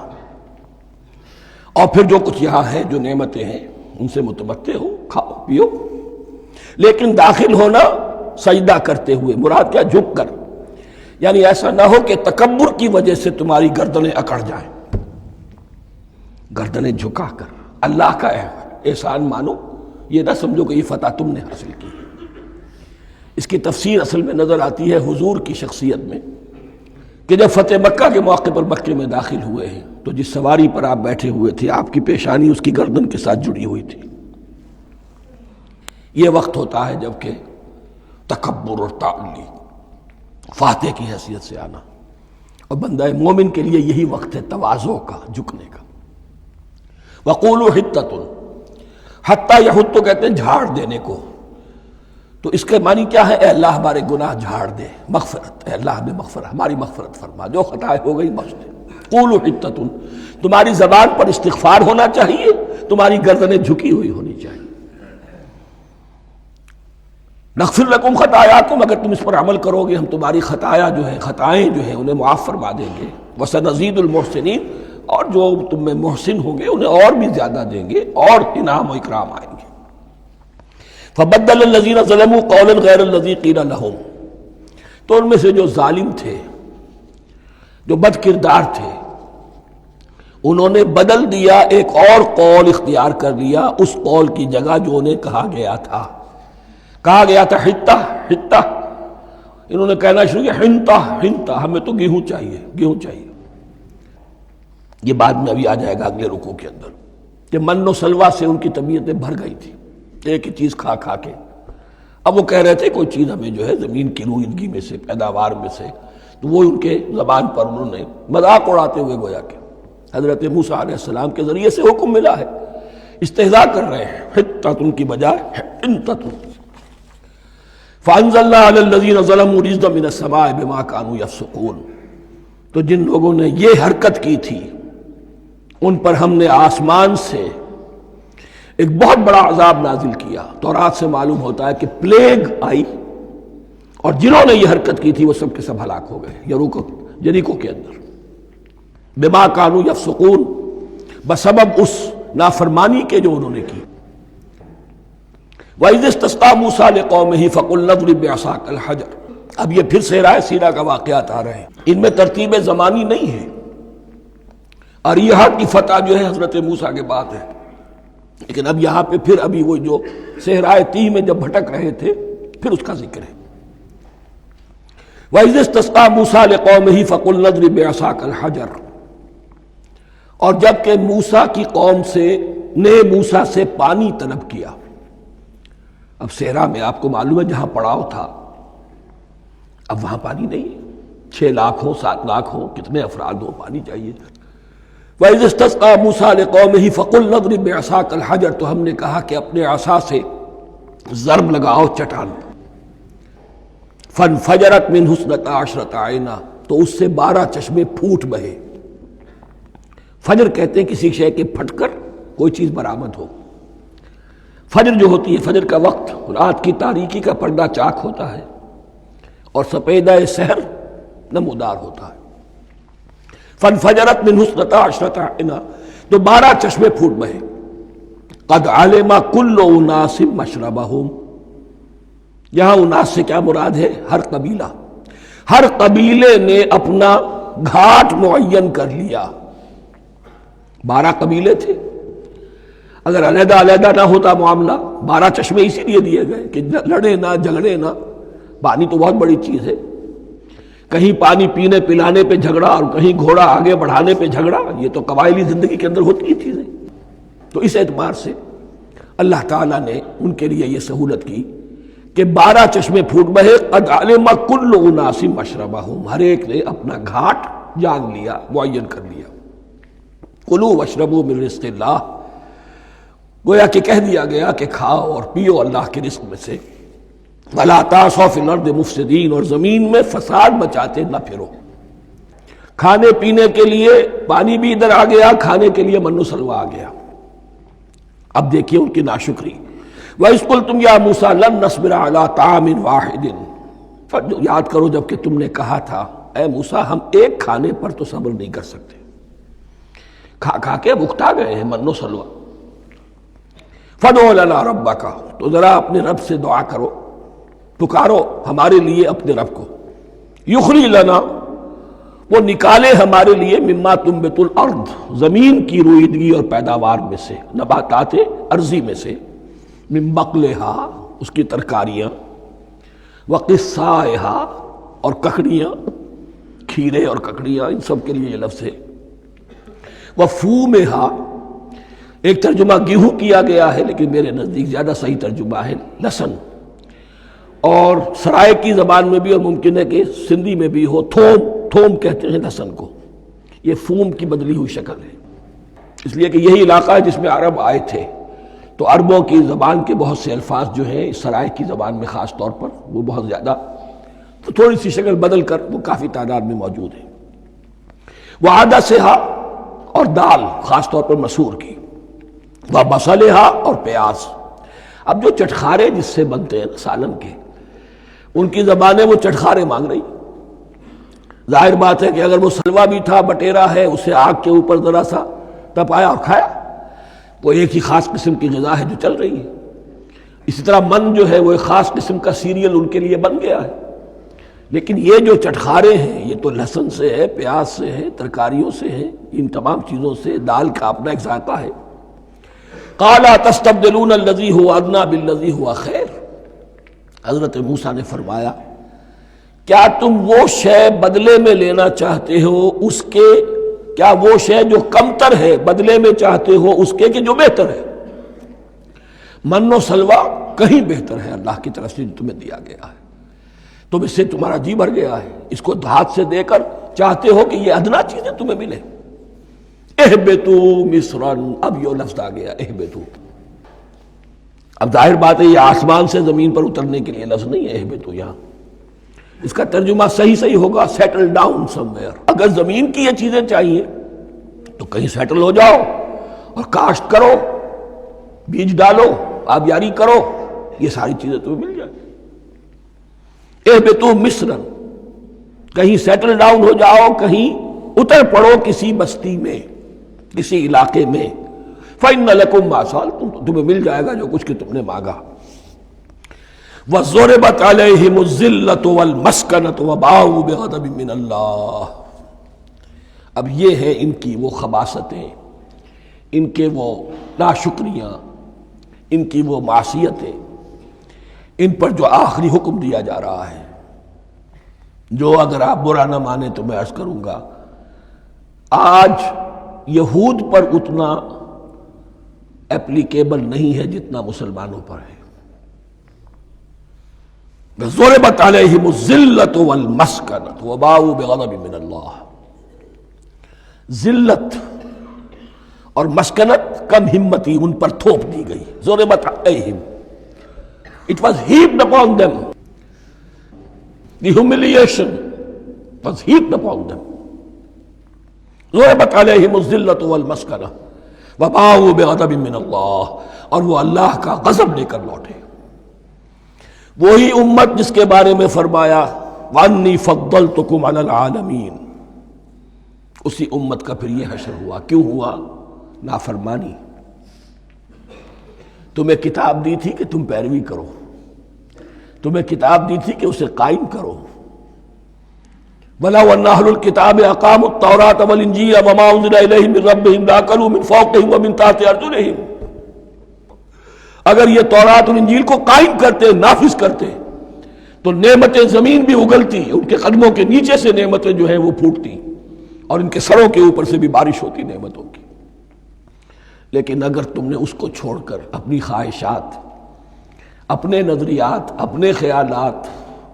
اور پھر جو کچھ یہاں ہے، جو نعمتیں ہیں، ان سے متمتع ہو، کھاؤ پیو، لیکن داخل ہونا سجدہ کرتے ہوئے، مراد کیا؟ جھک کر، یعنی ایسا نہ ہو کہ تکبر کی وجہ سے تمہاری گردنیں اکڑ جائیں، گردنیں جھکا کر اللہ کا احسان مانو، یہ نہ سمجھو کہ یہ فتح تم نے حاصل کی۔ اس کی تفسیر اصل میں نظر آتی ہے حضور کی شخصیت میں، کہ جب فتح مکہ کے موقع پر مکے میں داخل ہوئے ہیں تو جس سواری پر آپ بیٹھے ہوئے تھے، آپ کی پیشانی اس کی گردن کے ساتھ جڑی ہوئی تھی۔ یہ وقت ہوتا ہے جب کہ تکبر اور تعلی، فاتح کی حیثیت سے آنا، اور بندہ مومن کے لیے یہی وقت ہے تواضع کا، جھکنے کا۔ وَقُولُوا حِطَّةٌ، حتیٰ یحط کہتے ہیں جھاڑ دینے کو، تو اس کے معنی کیا ہے؟ اے اللہ ہمارے گناہ جھاڑ دے، مغفرت، اے اللہ ہمیں مغفرت، ہماری مغفرت فرما، جو خطائیں ہو گئی بخش دے۔ قولوا حطۃ، تمہاری زبان پر استغفار ہونا چاہیے، تمہاری گردنیں جھکی ہوئی ہونی چاہیے۔ نغفر لکم خطایاکم، اگر تم اس پر عمل کرو گے ہم تمہاری خطایا جو ہے، خطائیں جو ہیں انہیں معاف فرما دیں گے۔ وسنزید المحسنین، اور جو تم میں محسن ہوں گے انہیں اور بھی زیادہ دیں گے، اور انعام و اکرام آئیں گے۔ فبدل الذین ظلموا قولا غیر الذی قیل لہم، تو ان میں سے جو ظالم تھے، جو بد کردار تھے، انہوں نے بدل دیا، ایک اور قول اختیار کر لیا اس قول کی جگہ جو انہیں کہا گیا تھا۔ کہا گیا تھا حتہ حتہ، انہوں نے کہنا شروع کیا حنطہ حنطہ، ہمیں تو گیہوں چاہیے، گیہوں چاہیے۔ یہ بعد میں ابھی آ جائے گا اگلے رکوع کے اندر، کہ من و سلوہ سے ان کی طبیعتیں بھر گئی تھی، ایک ہی چیز کھا کھا کے۔ اب وہ کہہ رہے تھے کوئی چیز ہمیں جو ہے زمین کی روئیدگی میں سے، پیداوار میں سے، تو وہ ان کے زبان پر انہوں نے مذاق اڑاتے ہوئے گویا کہ حضرت موسیٰ علیہ السلام کے ذریعے سے حکم ملا ہے، استہزاء کر رہے ہیں، حتۃ کی بجائے حنطۃ۔ فانزلنا علی الذین ظلموا رجزا من السماء بما كانوا یفسقون، تو جن لوگوں نے یہ حرکت کی تھی ان پر ہم نے آسمان سے ایک بہت بڑا عذاب نازل کیا۔ تورات سے معلوم ہوتا ہے کہ پلیگ آئی، اور جنہوں نے یہ حرکت کی تھی وہ سب کے سب ہلاک ہو گئے یریکو کے اندر، بما كانوا یفسقون، بسبب اس نافرمانی کے جو انہوں نے کی۔ وَإِذِ اسْتَسْقَىٰ مُوسَىٰ لِقَوْمِهِ فَقُلْنَا اضْرِب بِّعَصَاكَ الْحَجَرَ، اب یہ پھر صحرائے سینا کا واقعات آ رہے ہیں، ان میں ترتیب زمانی نہیں ہے۔ اریحا کی فتح جو ہے حضرت موسیٰ کے بعد ہے، لیکن اب یہاں پہ پھر ابھی وہ جو صحرائے تیہ میں جب بھٹک رہے تھے پھر اس کا ذکر ہے۔ وَإِذِ اسْتَسْقَىٰ مُوسَىٰ لِقَوْمِهِ فَقُلْنَا اضْرِب بِّعَصَاكَ الْحَجَرَ، اور جب کہ موسیٰ کی قوم نے موسیٰ سے پانی طلب کیا۔ اب صحرا میں آپ کو معلوم ہے جہاں پڑاؤ تھا اب وہاں پانی نہیں ہے، 6 لاکھ ہو 7 لاکھ ہو کتنے افراد ہو پانی چاہیے۔ وَإِذِ اسْتَسْقَىٰ مُوسَىٰ لِقَوْمِهِ فَقُلْنَا اضْرِب بِّعَصَاكَ الْحَجَرَ، تو ہم نے کہا کہ اپنے عصا سے ضرب لگاؤ چٹان پر۔ فَانْفَجَرَتْ مِنْهُ اثْنَتَا عَشْرَةَ عَيْنًا، تو اس سے 12 چشمے پھوٹ بہے۔ فجر کہتے ہیں کسی شے کے پھٹ کر کوئی چیز برآمد ہو۔ فجر جو ہوتی ہے، فجر کا وقت رات کی تاریکی کا پردہ چاک ہوتا ہے اور سپیدہ سحر نمودار ہوتا ہے۔ فَانْفَجَرَتْ مِنْهُ اثْنَتَا عَشْرَةَ عَيْنًا، تو 12 چشمے پھوٹ بہے۔ قَدْ عَلِمَ كُلُّ أُنَاسٍ مَشْرَبَهُمْ، یہاں اناس سے کیا مراد ہے؟ ہر قبیلہ، ہر قبیلے نے اپنا گھاٹ معین کر لیا۔ 12 قبیلے تھے، اگر علیحدہ علیحدہ نہ ہوتا معاملہ، 12 چشمے اسی لیے دیے گئے کہ لڑے نہ جھگڑے نہ۔ پانی تو بہت بڑی چیز ہے، کہیں پانی پینے پلانے پہ جھگڑا اور کہیں گھوڑا آگے بڑھانے پہ جھگڑا، یہ تو قبائلی زندگی کے اندر ہوتی ہی چیزیں۔ تو اس اعتبار سے اللہ تعالیٰ نے ان کے لیے یہ سہولت کی کہ 12 چشمے پھوٹ بہے۔ قد علم کل اناس مشربہم، ہر ایک نے اپنا گھاٹ جان لیا، معین کر لیا۔ کلوا واشربوا من رزق اللہ، گویا کہ کہہ دیا گیا کہ کھاؤ اور پیو اللہ کے رزق میں سے۔ ولا تعثوا فی الارض مفسدین، اور زمین میں فساد مچاتے نہ پھرو۔ کھانے پینے کے لیے پانی بھی ادھر آ گیا، کھانے کے لیے من و سلوہ آ گیا۔ اب دیکھیے ان کی ناشکری۔ وَإِذْ قُلْتُمْ يَا مُوسَىٰ لَن نَّصْبِرَ عَلَىٰ طَعَامٍ وَاحِدٍ، یاد کرو جب کہ تم نے کہا تھا اے موسیٰ ہم ایک کھانے پر تو صبر نہیں کر سکتے، کھا کھا کے بکتا گئے ہیں من و سلوہ۔ فَادْعُ لَنَا رَبَّكَ، تو ذرا اپنے رب سے دعا کرو، پکارو ہمارے لیے اپنے رب کو۔ یخرج لنا، وہ نکالے ہمارے لیے، مما تنبت الارض، زمین کی روئیدگی اور پیداوار میں سے، نباتات ارضی میں سے، من بقلہا، اس کی ترکاریاں، وقصائہا، اور ککڑیاں، کھیرے اور ککڑیاں، ان سب کے لیے یہ لفظ ہے۔ وفومہا، ایک ترجمہ گیہوں کیا گیا ہے لیکن میرے نزدیک زیادہ صحیح ترجمہ ہے لہسن، اور سرائے کی زبان میں بھی اور ممکن ہے کہ سندھی میں بھی ہو تھوم، تھوم کہتے ہیں لہسن کو، یہ فوم کی بدلی ہوئی شکل ہے، اس لیے کہ یہی علاقہ ہے جس میں عرب آئے تھے، تو عربوں کی زبان کے بہت سے الفاظ جو ہیں اس سرائے کی زبان میں خاص طور پر وہ بہت زیادہ، تو تھوڑی سی شکل بدل کر وہ کافی تعداد میں موجود ہے۔ وعدسہا، اور دال خاص طور پر مسور کی، وبصلہا، اور پیاز۔ اب جو چٹخارے جس سے بنتے ہیں سالن کے، ان کی زبانیں وہ چٹخارے مانگ رہی۔ ظاہر بات ہے کہ اگر وہ سلوا بھی تھا، بٹیرا ہے، اسے آگ کے اوپر ذرا سا تپایا اور کھایا، وہ ایک ہی خاص قسم کی غذا ہے جو چل رہی ہے۔ اسی طرح من جو ہے وہ ایک خاص قسم کا سیریل ان کے لیے بن گیا ہے۔ لیکن یہ جو چٹخارے ہیں یہ تو لہسن سے ہے، پیاز سے ہے، ترکاریوں سے ہے، ان تمام چیزوں سے، دال کا اپنا ایک ذائقہ ہے۔ قَالَ تَسْتَبْدِلُونَ الَّذِي هُوَ أَدْنَىٰ بِالَّذِي هُوَ خَيْرٌ، حضرت موسیٰ نے فرمایا کیا تم وہ شے بدلے میں لینا چاہتے ہو اس کے، کیا وہ شے جو کمتر ہے بدلے میں چاہتے ہو اس کے کہ جو بہتر ہے؟ من و سلوہ کہیں بہتر ہے اللہ کی طرف سے جو تمہیں دیا گیا ہے، تم اس سے تمہارا جی بھر گیا ہے، اس کو ہاتھ سے دے کر چاہتے ہو کہ یہ ادنا چیزیں تمہیں ملے۔ اہبطوا مصرا، اب یہ لفظ آ گیا اہبطوا۔ اب ظاہر بات ہے یہ آسمان سے زمین پر اترنے کے لیے لفظ نہیں ہے اہبطوا، یہاں اس کا ترجمہ صحیح ہوگا سیٹل ڈاؤن سم ویئر۔ اگر زمین کی یہ چیزیں چاہیے تو کہیں سیٹل ہو جاؤ اور کاشت کرو، بیج ڈالو، آبیاری کرو، یہ ساری چیزیں تمہیں مل جائیں۔ اہبطوا مصرا، کہیں سیٹل ڈاؤن ہو جاؤ، کہیں اتر پڑو کسی بستی میں، کسی علاقے میں۔ فَإِنَّ لَكُمْ مَا سَأَلْتُمْ، تمہیں مل جائے گا جو کچھ کہ تم نے مانگا۔ وَضُرِبَتْ عَلَيْهِمُ الذِّلَّةُ وَالْمَسْكَنَةُ وَبَاءُوا بِغَضَبٍ مِّنَ اللَّهِ۔ اب یہ ہے ان کی وہ خباثتیں، ان کے وہ ناشکریاں، ان کی وہ معصیتیں، ان پر جو آخری حکم دیا جا رہا ہے، جو اگر آپ برا نہ مانیں تو میں عرض کروں گا آج یہود پر اتنا اپلیکیبل نہیں ہے جتنا مسلمانوں پر ہے۔ ضربت علیہم الذلۃ والمسکنۃ وباؤوا بغضب من اللہ۔ ذلت اور مسکنت، کم ہمتی ان پر تھوپ دی گئی۔ ضربت علیہم، it was heaped upon them. The humiliation was heaped upon them. ضربت علیہم الذلۃ والمسکنۃ وباؤوا بغضب من اللہ، اور وہ اللہ کا غضب لے کر لوٹے۔ وہی امت جس کے بارے میں فرمایا وَأَنِّي فَضَّلْتُكُمْ عَلَى الْعَالَمِينَ، اسی امت کا پھر یہ حشر ہوا۔ کیوں ہوا؟ نافرمانی۔ تمہیں کتاب دی تھی کہ تم پیروی کرو، تمہیں کتاب دی تھی کہ اسے قائم کرو۔ وَلَوْ أَنَّ أَهْلَ الْكِتَابِ أَقَامُوا التَّوْرَاةَ وَالْإِنْجِيلَ وَمَا أُنزِلَ إِلَيْهِم مِّن رَّبِّهِمْ لَأَكَلُوا مِن فَوْقِهِمْ وَمِن تَحْتِ أَرْجُلِهِمْ۔ اگر یہ تورات اور انجیل کو قائم کرتے، نافذ کرتے، تو نعمتیں زمین بھی اگلتی، ان کے قدموں کے نیچے سے نعمتیں جو ہیں وہ پھوٹتی، اور ان کے سروں کے اوپر سے بھی بارش ہوتی نعمتوں کی۔ لیکن اگر تم نے اس کو چھوڑ کر اپنی خواہشات، اپنے نظریات، اپنے خیالات،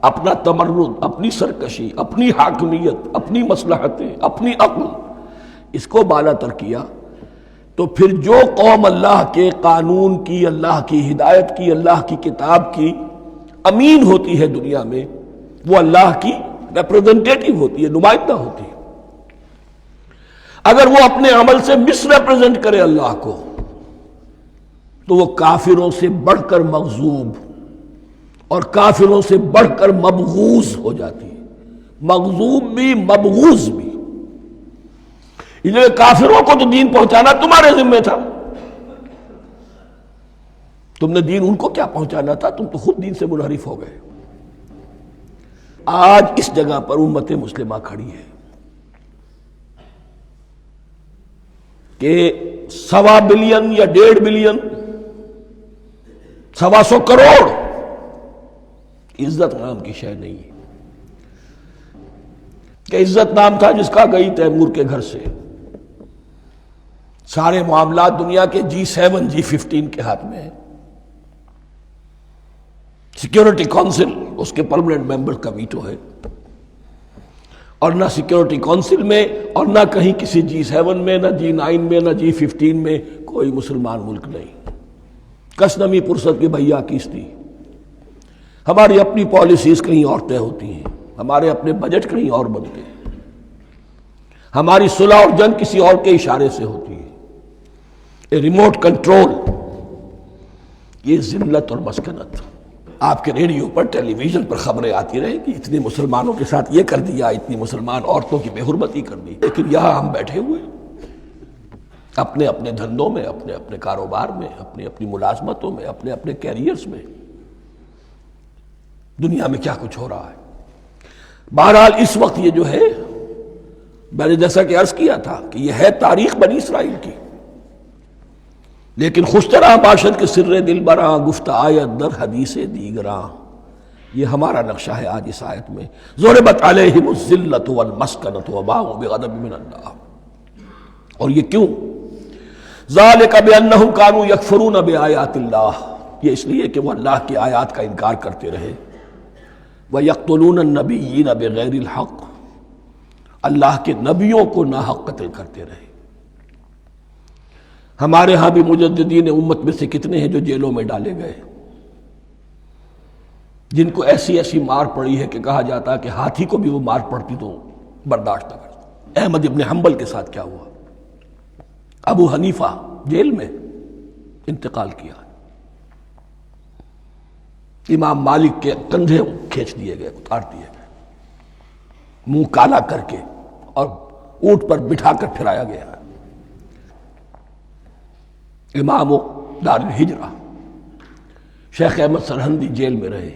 اپنا تمرد، اپنی سرکشی، اپنی حاکمیت، اپنی مصلحتیں، اپنی عقل، اس کو بالا تر کیا، تو پھر جو قوم اللہ کے قانون کی، اللہ کی ہدایت کی، اللہ کی کتاب کی امین ہوتی ہے دنیا میں، وہ اللہ کی ریپرزنٹیٹو ہوتی ہے، نمائندہ ہوتی ہے۔ اگر وہ اپنے عمل سے مس ریپرزینٹ کرے اللہ کو، تو وہ کافروں سے بڑھ کر مغضوب اور کافروں سے بڑھ کر مبغوض ہو جاتی ہے، مغضوب بھی مبغوض بھی۔ اس لیے کافروں کو تو دین پہنچانا تمہارے ذمہ تھا، تم نے دین ان کو کیا پہنچانا تھا، تم تو خود دین سے منحرف ہو گئے۔ آج اس جگہ پر امت مسلمہ کھڑی ہے کہ 1.25 بلین یا 1.5 بلین، 125 کروڑ عزت نام کی شے نہیں ہے، کہ عزت نام تھا جس کا گئی تیمور کے گھر سے۔ سارے معاملات دنیا کے G7 G15 کے ہاتھ میں ہیں۔ سیکیورٹی کونسل اس کے پرماننٹ ممبر کا ویٹو ہے، اور نہ سیکیورٹی کونسل میں اور نہ کہیں کسی G7 میں، نہ G9 میں، نہ G15 میں کوئی مسلمان ملک نہیں۔ کس نمی پرست کی بھیا کیستی، ہماری اپنی پالیسیز کہیں اور طے ہوتی ہیں، ہمارے اپنے بجٹ کہیں اور بنتے ہیں، ہماری صلح اور جنگ کسی اور کے اشارے سے ہوتی ہے۔ ریموٹ کنٹرول، یہ ذلت اور مسکنت۔ آپ کے ریڈیو پر، ٹیلی ویژن پر خبریں آتی رہیں کہ اتنے مسلمانوں کے ساتھ یہ کر دیا، اتنی مسلمان عورتوں کی بے حرمتی کر دی، لیکن یہاں ہم بیٹھے ہوئے اپنے اپنے دھندوں میں، اپنے اپنے کاروبار میں، اپنی اپنی ملازمتوں میں، اپنے اپنے کیریئرز میں، دنیا میں کیا کچھ ہو رہا ہے۔ بہرحال اس وقت یہ جو ہے، میں نے جیسا کہ عرض کیا تھا کہ یہ ہے تاریخ بنی اسرائیل کی، لیکن خوشترا باشد کے سر دل براں، گفت آیت در حدیث دیگراں، یہ ہمارا نقشہ ہے آج اس آیت میں۔ ضربت علیہم الذلۃ والمسکنۃ وباؤوا بغضب من اللہ۔ اور یہ کیوں؟ ذالک بانہم کانوا یکفرون بآیات اللہ، یہ اس لیے کہ وہ اللہ کی آیات کا انکار کرتے رہے۔ وَيَقْتُلُونَ النَّبِيِّينَ بِغَيْرِ الْحَقِّ، اللہ کے نبیوں کو ناحق قتل کرتے رہے۔ ہمارے ہاں بھی مجددین امت میں سے کتنے ہیں جو جیلوں میں ڈالے گئے، جن کو ایسی ایسی مار پڑی ہے کہ کہا جاتا ہے کہ ہاتھی کو بھی وہ مار پڑتی تو برداشت نہ کرتا۔ احمد ابن حنبل کے ساتھ کیا ہوا؟ ابو حنیفہ جیل میں انتقال کیا، امام مالک کے کندھے کھینچ دیے گئے، اتار دیے گئے، منہ کالا کر کے اور اونٹ پر بٹھا کر پھرایا گیا۔ امام دار الہجرہ شیخ احمد سرہندی جیل میں رہے،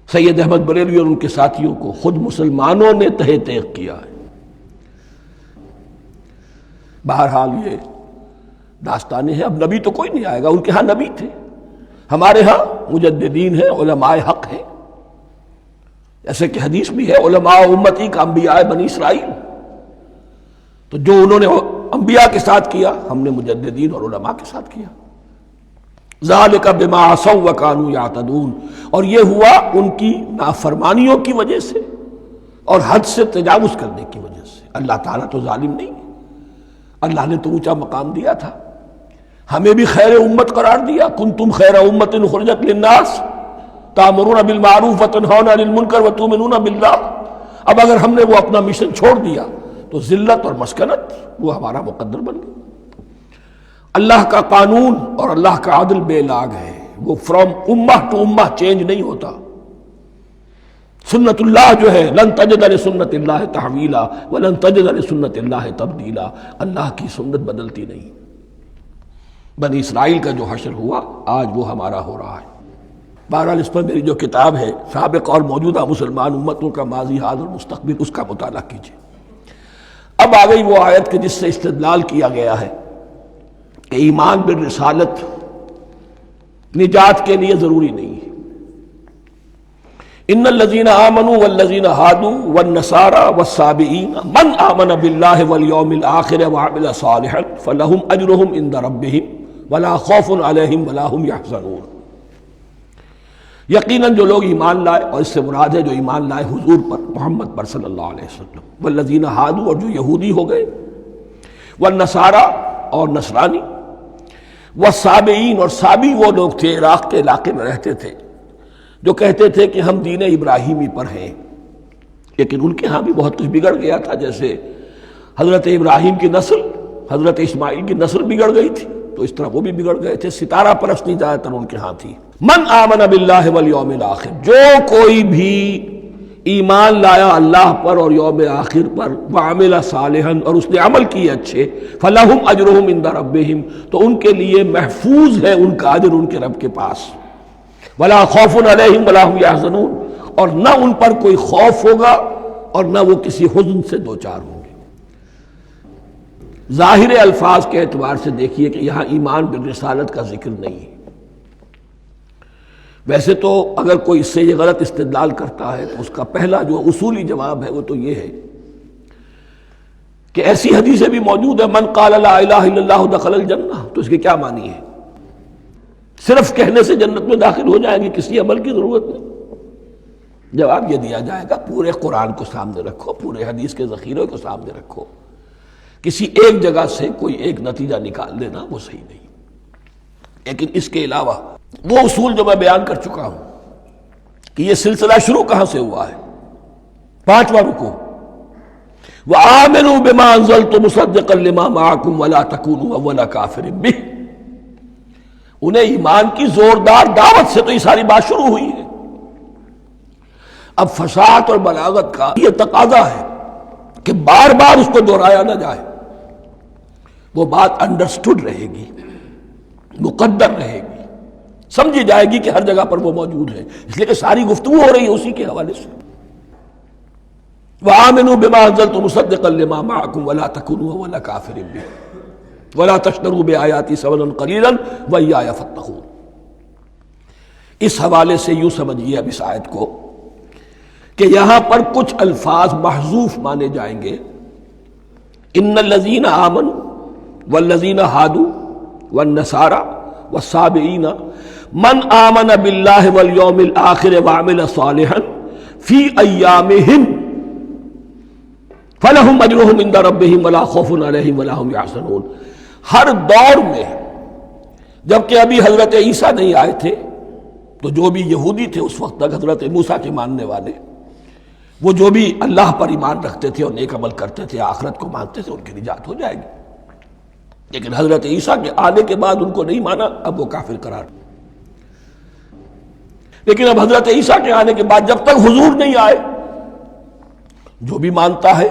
سید احمد بریلوی اور ان کے ساتھیوں کو خود مسلمانوں نے تہہ تیغ کیا ہے۔ بہرحال یہ داستانیں ہیں، اب نبی تو کوئی نہیں آئے گا، ان کے ہاں نبی تھے، ہمارے ہاں مجددین ہیں، علماء حق ہیں، جیسے کہ حدیث بھی ہے علماء امتی کا انبیاء بنی اسرائیل، تو جو انہوں نے انبیاء کے ساتھ کیا ہم نے مجددین اور علماء کے ساتھ کیا۔ ذالک بما عصوا وکانوا یعتدون، اور یہ ہوا ان کی نافرمانیوں کی وجہ سے اور حد سے تجاوز کرنے کی وجہ سے۔ اللہ تعالیٰ تو ظالم نہیں ہے، اللہ نے تو اونچا مقام دیا تھا، ہمیں بھی خیر امت قرار دیا، کنتم خیر امت اخرجت للناس تأمرون بالمعروف وتنہون عن المنکر وتؤمنون باللہ۔ اب اگر ہم نے وہ اپنا مشن چھوڑ دیا تو ذلت اور مسکنت وہ ہمارا مقدر بن گئی۔ اللہ کا قانون اور اللہ کا عدل بے لاگ ہے، وہ فرام امہ ٹو امہ چینج نہیں ہوتا۔ سنت اللہ جو ہے لن تجد لسنت اللہ تحویلا ولن تجد لسنت اللہ تبدیلا، اللہ کی سنت بدلتی نہیں۔ بنی اسرائیل کا جو حشر ہوا آج وہ ہمارا ہو رہا ہے۔ بہرحال اس پر میری جو کتاب ہے سابق اور موجودہ مسلمان امتوں کا ماضی حال اور مستقبل، اس کا مطالعہ کیجیے۔ اب آ گئی وہ آیت کہ جس سے استدلال کیا گیا ہے کہ ایمان بالرسالت نجات کے لیے ضروری نہیں ہے۔ ان الذین آمنوا والذین ہادوا والنصارى والصابئین من آمن باللہ والیوم الآخر وعمل صالحا فلہم اجرہم عند ربہم ولا خوف علیہم ولا ہم یحزنون۔ یقیناً جو لوگ ایمان لائے، اور اس سے مراد ہے جو ایمان لائے حضور پر، محمد پر صلی اللہ علیہ وسلم، والذین ہادوا، اور جو یہودی ہو گئے، والنصارى، اور نصرانی، والصابئین، اور صابی وہ لوگ تھے عراق کے علاقے میں رہتے تھے جو کہتے تھے کہ ہم دین ابراہیمی پر ہیں، لیکن ان کے ہاں بھی بہت کچھ بگڑ گیا تھا، جیسے حضرت ابراہیم کی نسل حضرت اسماعیل کی نسل بگڑ گئی تھی، تو اس طرح وہ بھی بگڑ گئے تھے۔ ستارہ پرستی زیادہ تر ان کے ہاں تھی۔ من آمن باللہ والیوم الآخر، جو کوئی بھی ایمان لایا اللہ پر اور یوم آخر پر، وعمل صالحا، اور اس نے عمل کیے اچھے، فلہم اجرہم عند ربہم، تو ان کے لیے محفوظ ہے ان کا اجر ان کے رب کے پاس، ولا خوف علیہم ولا ہم یحزنون، اور نہ ان پر کوئی خوف ہوگا اور نہ وہ کسی حزن سے دوچار ہوں گے۔ ظاہر الفاظ کے اعتبار سے دیکھیے کہ یہاں ایمان بالرسالت کا ذکر نہیں ہے۔ ویسے تو اگر کوئی اس سے یہ غلط استدلال کرتا ہے تو اس کا پہلا جو اصولی جواب ہے وہ تو یہ ہے کہ ایسی حدیثیں بھی موجود ہیں، من قال لا الہ الا اللہ دخل الجنہ، تو اس کے کیا معنی ہے؟ صرف کہنے سے جنت میں داخل ہو جائیں گے، کسی عمل کی ضرورت نہیں؟ جواب یہ دیا جائے گا پورے قرآن کو سامنے رکھو، پورے حدیث کے ذخیرے کو سامنے رکھو، کسی ایک جگہ سے کوئی ایک نتیجہ نکال لینا وہ صحیح نہیں۔ لیکن اس کے علاوہ وہ اصول جو میں بیان کر چکا ہوں کہ یہ سلسلہ شروع کہاں سے ہوا ہے، 5واں رکوع، وَآمِنُوا بِمَا أَنزَلْتُ مُصَدِّقًا لِمَا مَعَكُمْ وَلَا تَكُونُوا أَوَّلَ كَافِرٍ بِهِ، انہیں ایمان کی زوردار دعوت سے تو یہ ساری بات شروع ہوئی ہے۔ اب فصاحت اور بلاغت کا یہ تقاضا ہے کہ بار بار اس کو دہرایا نہ جائے، وہ بات انڈرسٹوڈ رہے گی، مقدر رہے گی، سمجھی جائے گی کہ ہر جگہ پر وہ موجود ہے، اس لیے کہ ساری گفتگو ہو رہی ہے اسی کے حوالے سے۔ وَآمِنُوا بِمَا أَنزَلْتُ مُصَدِّقًا لِمَا مَعَكُمْ وَلَا تَكُونُوا أَوَّلَ كَافِرٍ بِهِ وَلَا تَشْتَرُوا بِآيَاتِي ثَمَنًا قَلِيلًا وَإِيَّايَ فَاتَّقُونِ۔ اس حوالے سے یوں سمجھیے اب اس آیت کو کہ یہاں پر کچھ الفاظ محذوف مانے جائیں گے، ان الذین آمنوا والذین ہادوا والنصارى والصابئین من آمن باللہ والیوم الآخر وعمل صالحا فی ایامہم فلہم اجرہم عند ربہم ولا خوف علیہم ولا ہم یحزنون۔ ہر دور میں جبکہ ابھی حضرت عیسیٰ نہیں آئے تھے تو جو بھی یہودی تھے اس وقت تک حضرت موسیٰ کے ماننے والے، وہ جو بھی اللہ پر ایمان رکھتے تھے اور نیک عمل کرتے تھے، آخرت کو مانتے تھے، ان کی نجات ہو جائے گی۔ لیکن حضرت عیسیٰ کے آنے کے بعد ان کو نہیں مانا، اب وہ کافر قرار۔ لیکن اب حضرت عیسیٰ کے آنے کے بعد جب تک حضور نہیں آئے جو بھی مانتا ہے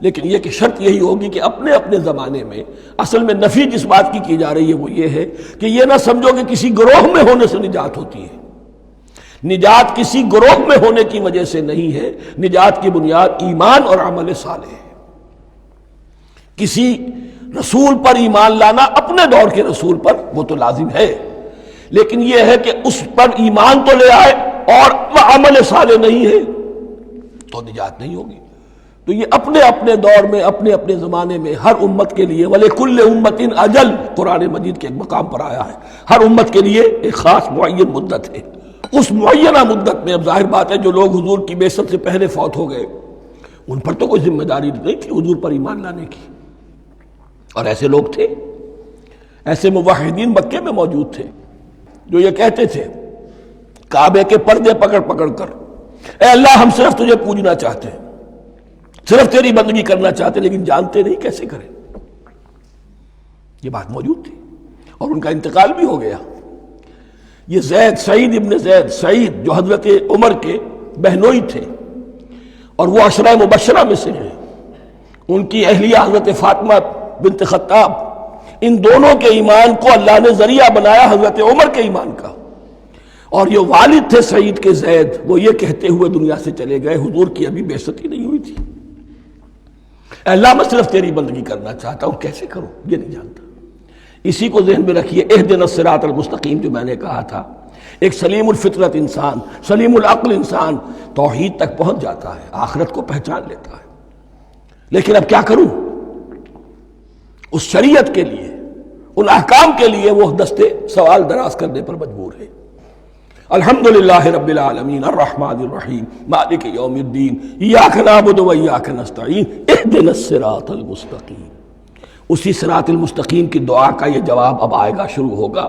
لیکن یہ کہ شرط یہی ہوگی کہ اپنے اپنے زمانے میں اصل میں نفی جس بات کی جا رہی ہے وہ یہ ہے کہ یہ نہ سمجھو کہ کسی گروہ میں ہونے سے نجات ہوتی ہے. نجات کسی گروہ میں ہونے کی وجہ سے نہیں ہے، نجات کی بنیاد ایمان اور عمل صالح ہے. کسی رسول پر ایمان لانا اپنے دور کے رسول پر وہ تو لازم ہے، لیکن یہ ہے کہ اس پر ایمان تو لے آئے اور وہ عمل صالح نہیں ہے تو نجات نہیں ہوگی. تو یہ اپنے اپنے دور میں اپنے اپنے زمانے میں ہر امت کے لیے وَلِكُلِّ أُمَّةٍ اجل قرآن مجید کے ایک مقام پر آیا ہے، ہر امت کے لیے ایک خاص معین مدت ہے. اس معینہ مدت میں اب ظاہر بات ہے جو لوگ حضور کی بعثت سے پہلے فوت ہو گئے ان پر تو کوئی ذمہ داری نہیں تھی حضور پر ایمان لانے کی، اور ایسے لوگ تھے، ایسے موحدین مکے میں موجود تھے جو یہ کہتے تھے کعبے کے پردے پکڑ پکڑ کر، اے اللہ ہم صرف تجھے پوجنا چاہتے ہیں، صرف تیری بندگی کرنا چاہتے لیکن جانتے نہیں کیسے کریں. یہ بات موجود تھی اور ان کا انتقال بھی ہو گیا. یہ زید، سعید ابن زید، سعید جو حضرت عمر کے بہنوئی تھے اور وہ عشرہ مبشرہ میں سے ہیں، ان کی اہلیہ حضرت فاطمہ بنت خطاب، ان دونوں کے ایمان کو اللہ نے ذریعہ بنایا حضرت عمر کے ایمان کا. اور یہ والد تھے سعید کے زید، وہ یہ کہتے ہوئے دنیا سے چلے گئے حضور کی ابھی بعثت ہی نہیں ہوئی تھی، اللہ میں صرف تیری بندگی کرنا چاہتا ہوں، کیسے کروں یہ نہیں جانتا. اسی کو ذہن میں رکھیے، اہدنا الصراط المستقیم جو میں نے کہا تھا، ایک سلیم الفطرت انسان، سلیم العقل انسان توحید تک پہنچ جاتا ہے، آخرت کو پہچان لیتا ہے، لیکن اب کیا کروں؟ اس شریعت کے لیے، ان احکام کے لیے وہ دستے سوال دراز کرنے پر مجبور ہے. الحمدللہ رب العالمین الرحمن الرحیم مالک یوم الدین ایاک نعبد و ایاک نستعین اہدنا الصراط المستقیم. اسی صراط المستقیم کی دعا کا یہ جواب اب آئے گا، شروع ہوگا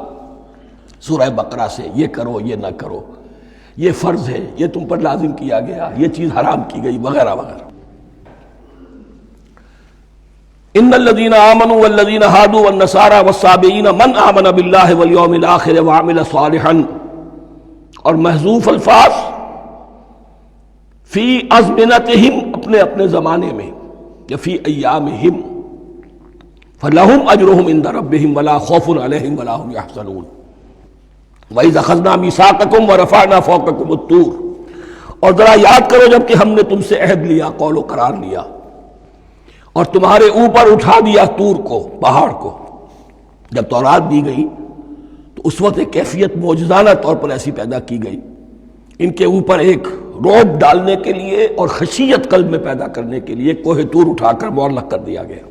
سورہ بقرہ سے. یہ کرو، یہ نہ کرو، یہ فرض ہے، یہ تم پر لازم کیا گیا، یہ چیز حرام کی گئی، وغیرہ وغیرہ. ان الذين آمنوا والذين هادوا والنصارى والصابئين من آمن بالله واليوم الآخر وعمل صالحا، اور محذوف الفاظ فی ازمنتہم، اپنے اپنے زمانے میں، یا فی ایامہم، فلہم اجرہم عند ربہم ولا خوف علیہم ولا هم یحزنون. وَإِذْ أَخَذْنَا مِیثَاقَکُمْ وَرَفَعْنَا فَوْقَکُمُ الطُّورَ، اور ذرا یاد کرو جب کہ ہم نے تم سے عہد لیا، قول و قرار لیا، اور تمہارے اوپر اٹھا دیا طور کو، پہاڑ کو. جب تورات دی گئی تو اس وقت ایک کیفیت معجزانہ طور پر ایسی پیدا کی گئی، ان کے اوپر ایک رعب ڈالنے کے لیے اور خشیت قلب میں پیدا کرنے کے لیے کوہ طور اٹھا کر معلق کر دیا گیا.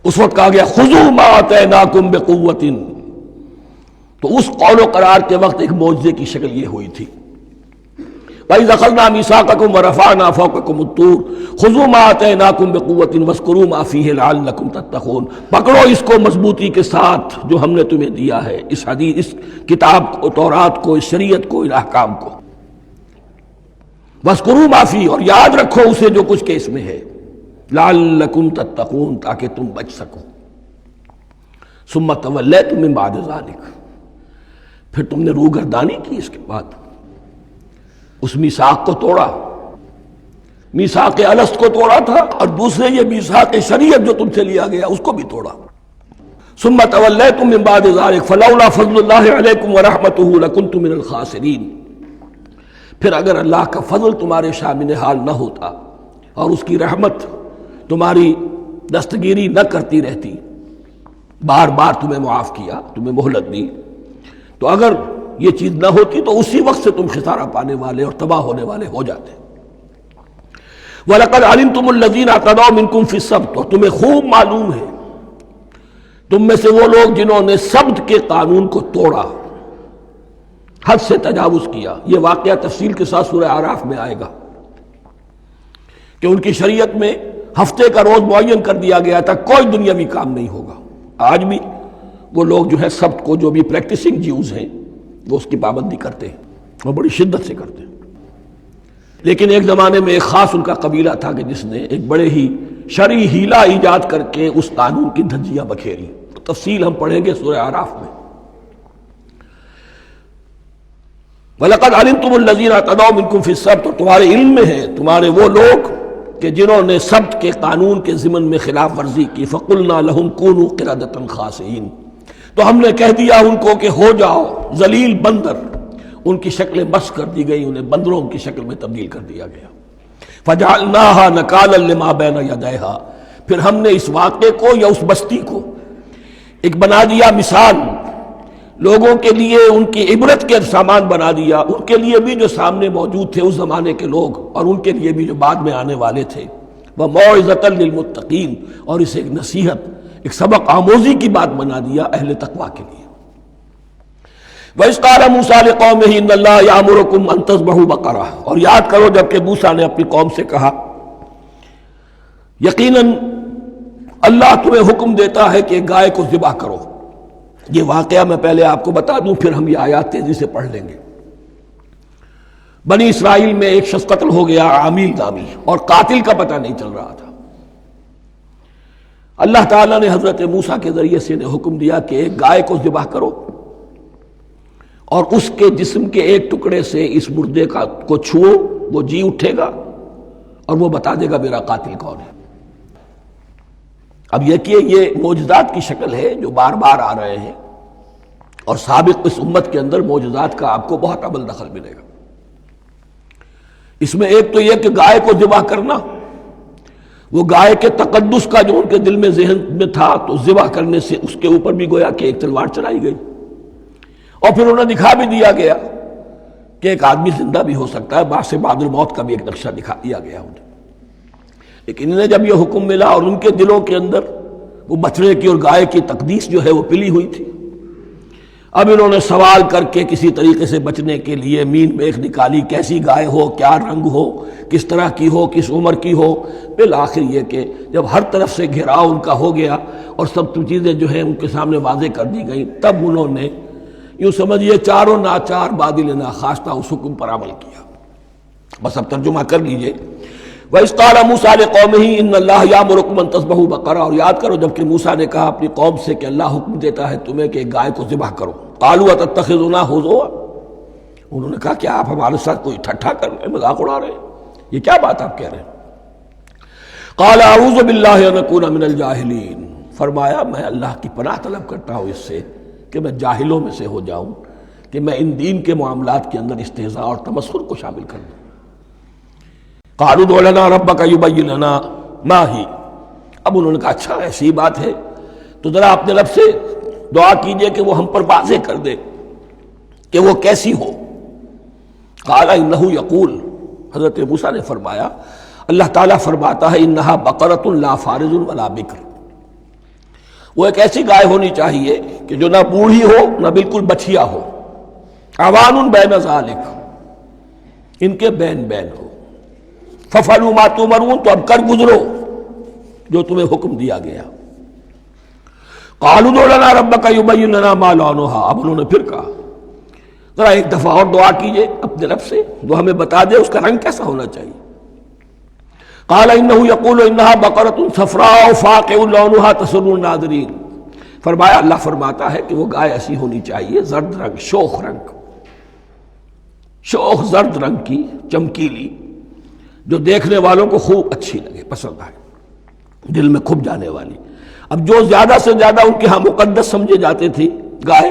اس وقت کہا گیا خذوا ما آتیناکم بقوۃ، تو اس قول و قرار کے وقت ایک معجزے کی شکل یہ ہوئی تھی. وَإِذْ أَخَذْنَا مِيثَاقَكُمْ وَرَفَعْنَا فَوْقَكُمُ الطُّورَ خُذُوا مَا آتَيْنَاكُمْ بِقُوَّةٍ وَاذْكُرُوا مَا فِيهِ لَعَلَّكُمْ تَتَّقُونَ. پکڑو اس کو مضبوطی کے ساتھ جو ہم نے تمہیں دیا ہے، اس حدیث، اس کتاب کو، تورات کو، اس شریعت کو، ان احکام کو. وَاذْكُرُوا مَا فِيهِ، اور یاد رکھو اسے جو کچھ کہ اس میں ہے، لَعَلَّكُمْ تَتَّقُونَ، تاکہ تم بچ سکو. ثُمَّ تَوَلَّيْتُم مِّن بَعْدِ ذَلِكَ، پھر تم نے روگردانی کی اس کے بعد، اس میثاق کو توڑا. میثاق الست کو توڑا تھا، اور دوسرے یہ میثاق شریعت جو تم سے لیا گیا اس کو بھی توڑا. ثم تولیتم من بعد ذلک فلولا فضل اللہ علیکم ورحمتہ لکنتم من الخاسرین. پھر اگر اللہ کا فضل تمہارے شامل حال نہ ہوتا اور اس کی رحمت تمہاری دستگیری نہ کرتی رہتی، بار بار تمہیں معاف کیا، تمہیں مہلت دی، تو اگر یہ چیز نہ ہوتی تو اسی وقت سے تم خسارہ پانے والے اور تباہ ہونے والے ہو جاتے. وَلَقَدْ عَلِمْتُمُ الَّذِينَ اعْتَدَوْا مِنْكُمْ فِي السَّبْتِ، اور تمہیں خوب معلوم ہے تم میں سے وہ لوگ جنہوں نے سبت کے قانون کو توڑا، حد سے تجاوز کیا. یہ واقعہ تفصیل کے ساتھ سورہ اعراف میں آئے گا کہ ان کی شریعت میں ہفتے کا روز معین کر دیا گیا تھا، کوئی دنیاوی کام نہیں ہوگا. آج بھی وہ لوگ جو ہے سبت کو، جو بھی پریکٹسنگ جیوز ہیں، وہ اس کی پابندی کرتے ہیں اور بڑی شدت سے کرتے ہیں. لیکن ایک زمانے میں ایک خاص ان کا قبیلہ تھا کہ جس نے ایک بڑے ہی شرعی ہیلا ایجاد کر کے اس قانون کی دھجیاں بکھیری. تفصیل ہم پڑھیں گے سورہ اعراف میں. وَلَقَدْ عَلِمْتُمُ الَّذِينَ اعْتَدَوْا مِنْكُمْ فِي السَّبْتِ، اور تمہارے علم میں ہے تمہارے وہ لوگ کہ جنہوں نے سبت کے قانون کے ضمن میں خلاف ورزی کی فَقُلْنَا لَهُمْ كُونُوا قِرَدَةً خَاسِئِينَ، تو ہم نے کہہ دیا ان کو کہ ہو جاؤ ذلیل بندر، ان کی شکلیں مسخ کر دی گئی، انہیں بندروں کی شکل میں تبدیل کر دیا گیا۔ فَجَعَلْنَاهَا نَكَالًا لِمَا بَيْنَ يَدَيْهَا، پھر ہم نے اس واقعے کو یا اس بستی کو ایک بنا دیا مثال، لوگوں کے لیے ان کی عبرت کے سامان بنا دیا، ان کے لیے بھی جو سامنے موجود تھے اس زمانے کے لوگ اور ان کے لیے بھی جو بعد میں آنے والے تھے، وَمَوْعِظَةً لِّلْمُتَّقِينَ، اور اسے ایک نصیحت، ایک سبق آموزی کی بات بنا دیا اہل تقویٰ کے لیے۔ وَإِذْ قَالَ مُوسَىٰ لِقَوْمِهِ إِنَّ اللَّهَ يَأْمُرُكُمْ أَن تَذْبَحُوا بَقَرَةً، اور یاد کرو جب کہ موسیٰ نے اپنی قوم سے کہا یقیناً اللہ تمہیں حکم دیتا ہے کہ گائے کو ذبح کرو۔ یہ واقعہ میں پہلے آپ کو بتا دوں، پھر ہم یہ آیات تیزی سے پڑھ لیں گے۔ بنی اسرائیل میں ایک شخص قتل ہو گیا عامیل نامی، اور قاتل کا پتہ نہیں چل رہا تھا۔ اللہ تعالیٰ نے حضرت موسیٰ کے ذریعے سے انہیں حکم دیا کہ ایک گائے کو ذبح کرو اور اس کے جسم کے ایک ٹکڑے سے اس مردے کو چھوؤ، وہ جی اٹھے گا اور وہ بتا دے گا میرا قاتل کون ہے۔ اب یہ کہ یہ معجزات کی شکل ہے جو بار بار آ رہے ہیں، اور سابق اس امت کے اندر معجزات کا آپ کو بہت عمل دخل ملے گا۔ اس میں ایک تو یہ کہ گائے کو ذبح کرنا، وہ گائے کے تقدس کا جو ان کے دل میں ذہن میں تھا، تو ذبح کرنے سے اس کے اوپر بھی گویا کہ ایک تلوار چلائی گئی، اور پھر انہیں دکھا بھی دیا گیا کہ ایک آدمی زندہ بھی ہو سکتا ہے، بعد سے بعد الموت کا بھی ایک نقشہ دکھا دیا گیا انہیں۔ لیکن انہیں جب یہ حکم ملا اور ان کے دلوں کے اندر وہ بچڑے کی اور گائے کی تقدیس جو ہے وہ پلی ہوئی تھی، اب انہوں نے سوال کر کے کسی طریقے سے بچنے کے لیے مین میخ نکالی، کیسی گائے ہو، کیا رنگ ہو، کس طرح کی ہو، کس عمر کی ہو۔ بالآخر یہ کہ جب ہر طرف سے گھیراؤ ان کا ہو گیا اور سب چیزیں جو ہیں ان کے سامنے واضح کر دی گئیں، تب انہوں نے یوں سمجھیے چاروں ناچار بادل ناخواستہ اس حکم پر عمل کیا۔ بس اب ترجمہ کر لیجئے۔ وَإِذْ قَالَ مُوسَىٰ لِقَوْمِهِ إِنَّ اللَّهَ يَأْمُرُكُمْ أَن تَذْبَحُوا بَقَرَةً، اور یاد کرو جب کہ موسیٰ نے کہا اپنی قوم سے کہ اللہ حکم دیتا ہے تمہیں کہ ایک گائے کو ذبح کرو۔ قَالُوا أَتَتَّخِذُنَا هُزُوًا، انہوں نے کہا کیا آپ ہمارے ساتھ کوئی ٹھٹھا کر رہے ہیں، مذاق اڑا رہے ہیں، یہ کیا بات آپ کہہ رہے ہیں؟ قَالَ أَعُوذُ بِاللَّهِ أَنْ أَكُونَ مِنَ الْجَاهِلِينَ، فرمایا میں اللہ کی پناہ طلب کرتا ہوں اس سے کہ میں جاہلوں میں سے ہو جاؤں، کہ میں ان دین کے معاملات کے اندر استہزاء اور تمسخر کو شامل کر دوں۔ قالوا ادع لنا ربك يبين لنا ما هي، اب انہوں نے کہا اچھا ایسی بات ہے تو ذرا اپنے رب سے دعا کیجئے کہ وہ ہم پر واضح کر دے کہ وہ کیسی ہو۔ قال انه يقول، حضرت موسیٰ نے فرمایا اللہ تعالیٰ فرماتا ہے انها بقرة لا فارض ولا بکر، وہ ایک ایسی گائے ہونی چاہیے کہ جو نہ بوڑھی ہو نہ بالکل بچھیا ہو، عوان بین ذالک، ان کے بین بین ہو۔ فَفَعَلُوا مَا تُؤْمَرُونَ، تو اب کر گزرو جو تمہیں حکم دیا گیا۔ قَالُوا ادْعُ لَنَا رَبَّكَ يُبَيِّن لَنَا مَا لَوْنُهَا، اب انہوں نے پھر کہا ذرا ایک دفعہ اور دعا کیجئے اپنے رب سے، وہ ہمیں بتا دے اس کا رنگ کیسا ہونا چاہیے۔ قَالَ إِنَّهُ يَقُولُ إِنَّهَا بَقَرَةٌ صَفْرَاءُ فَاقِعٌ لَوْنُهَا تَسُرُّ النَّاظِرِينَ، فرمایا اللہ فرماتا ہے کہ وہ گائے ایسی ہونی چاہیے زرد رنگ، شوخ رنگ، شوخ زرد رنگ کی، چمکیلی، جو دیکھنے والوں کو خوب اچھی لگے، پسند آئے، دل میں کھپ جانے والی۔ اب جو زیادہ سے زیادہ ان کے ہاں مقدس سمجھے جاتے تھی گائے،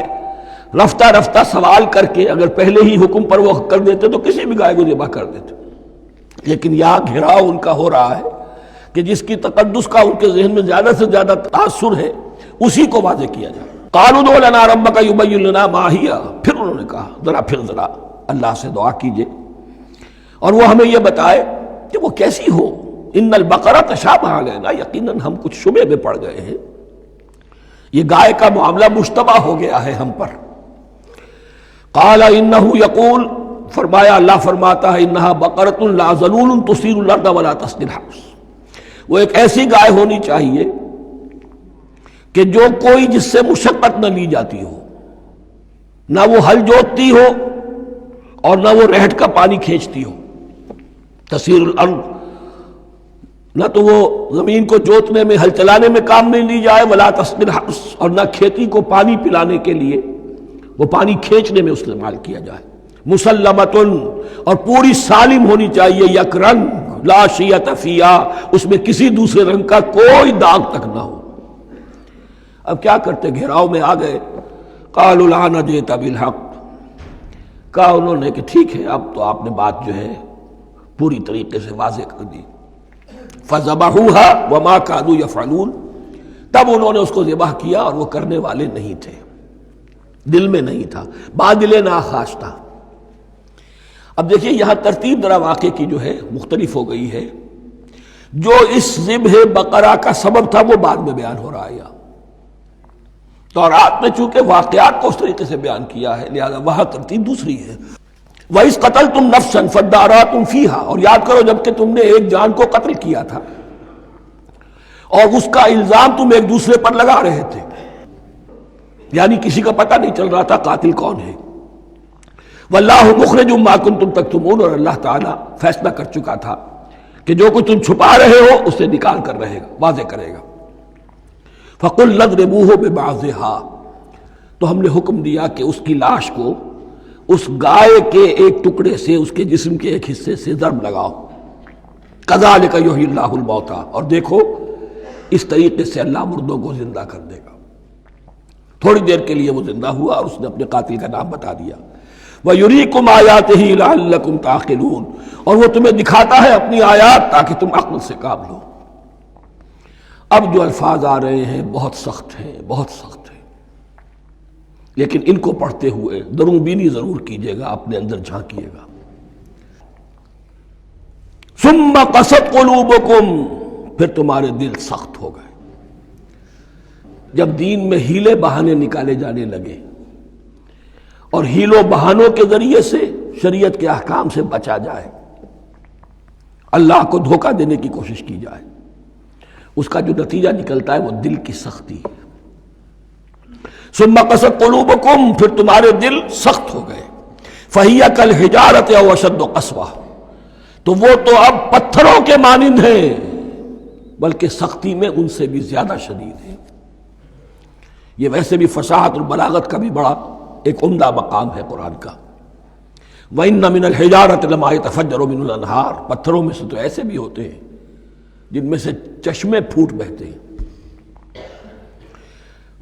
رفتہ رفتہ سوال کر کے اگر پہلے ہی حکم پر وہ کر دیتے تو کسی بھی گائے کو ذبح کر دیتے، لیکن یہاں گھیراؤ ان کا ہو رہا ہے کہ جس کی تقدس کا ان کے ذہن میں زیادہ سے زیادہ تاثر ہے اسی کو واضح کیا جائے۔ قالوا ادع لنا ربك يبين لنا ما هي، پھر انہوں نے کہا ذرا اللہ سے دعا کیجئے اور وہ ہمیں یہ بتائے کہ وہ کیسی ہو۔ ان البقرہ تشابہ علینا، یقیناً ہم کچھ شبہ میں پڑ گئے ہیں، یہ گائے کا معاملہ مشتبہ ہو گیا ہے ہم پر۔ قال انه يقول، فرمایا اللہ فرماتا ہے انها بقرۃ لا ذلول تثير الارض ولا تسقي الحرث، وہ ایک ایسی گائے ہونی چاہیے کہ جو کوئی جس سے مشقت نہ لی جاتی ہو، نہ وہ ہل جوتتی ہو اور نہ وہ رہٹ کا پانی کھینچتی ہو۔ تسیر الارض، نہ تو وہ زمین کو جوتنے میں ہل چلانے میں کام میں لی جائے، ولا تسقي الحرث، اور نہ کھیتی کو پانی پلانے کے لیے وہ پانی کھینچنے میں استعمال کیا جائے۔ مسلمۃ، اور پوری سالم ہونی چاہیے، یک رنگ، لا شیۃ فیہا، اس میں کسی دوسرے رنگ کا کوئی داغ تک نہ ہو۔ اب کیا کرتے، گھیراؤ میں آ گئے۔ قالوا الآن جئت بالحق، کہا انہوں نے کہ ٹھیک ہے اب تو آپ نے بات جو ہے پوری طریقے سے واضح کر دی۔ فذبحوها وما كانوا يفعلون، تب انہوں نے اس کو ذبح کیا اور وہ کرنے والے نہیں تھے، دل میں نہیں تھا، بادل ناخواش تھا۔ اب دیکھیے یہاں ترتیب ذرا واقعے کی جو ہے مختلف ہو گئی ہے۔ جو اس ذبح بقرہ کا سبب تھا وہ بعد میں بیان ہو رہا ہے یہاں، تورات میں چونکہ واقعات کو اس طریقے سے بیان کیا ہے لہذا وہاں ترتیب دوسری ہے۔ وَإِذْ قَتَلْتُمْ نَفْسًا فَادَّارَأْتُمْ فِيهَا، اور یاد کرو جب کہ تم نے ایک جان کو قتل کیا تھا اور اس کا الزام تم ایک دوسرے پر لگا رہے تھے، یعنی کسی کا پتہ نہیں چل رہا تھا قاتل کون ہے۔ وَاللَّهُ مُخْرِجٌ مَا كُنتُمْ تَكْتُمُونَ، اور اللہ تعالیٰ فیصلہ کر چکا تھا کہ جو کچھ تم چھپا رہے ہو اسے نکال کر رہے گا، واضح کرے گا۔ فَقُلْ اضْرِبُوهُ بِبَعْضِهَا، تو ہم نے حکم دیا کہ اس کی لاش کو اس گائے کے ایک ٹکڑے سے، اس کے جسم کے ایک حصے سے ضرب لگاؤ۔ كَذَلِكَ يُحْيِي اللَّهُ الْمَوْتَىٰ، اور دیکھو اس طریقے سے اللہ مردوں کو زندہ کر دے گا۔ تھوڑی دیر کے لیے وہ زندہ ہوا اور اس نے اپنے قاتل کا نام بتا دیا۔ وَيُرِيكُمْ آيَاتِهِ لَعَلَّكُمْ تَعْقِلُونَ، اور وہ تمہیں دکھاتا ہے اپنی آیات تاکہ تم عقل سے کام لو۔ اب جو الفاظ آ رہے ہیں بہت سخت ہیں، بہت سخت ہیں، لیکن ان کو پڑھتے ہوئے درون بینی ضرور کیجیے گا، اپنے اندر جھانکیے گا۔ ثم قست قلوبکم، پھر تمہارے دل سخت ہو گئے جب دین میں ہیلے بہانے نکالے جانے لگے اور ہیلوں بہانوں کے ذریعے سے شریعت کے احکام سے بچا جائے، اللہ کو دھوکہ دینے کی کوشش کی جائے، اس کا جو نتیجہ نکلتا ہے وہ دل کی سختی ہے۔ ثم قست قلوبکم، پھر تمہارے دل سخت ہو گئے۔ فہی کالحجارۃ او اشد قسوہ، تو وہ تو اب پتھروں کے مانند ہیں بلکہ سختی میں ان سے بھی زیادہ شدید ہے۔ یہ ویسے بھی فصاحت اور بلاغت کا بھی بڑا ایک عمدہ مقام ہے قرآن کا۔ وَإِنَّ مِنَ الْحِجَارَةِ لَمَا يَتَفَجَّرُ مِنْهُ الْأَنْهَارُ، پتھروں میں سے تو ایسے بھی ہوتے ہیں جن میں سے چشمے پھوٹ بہتے ہیں۔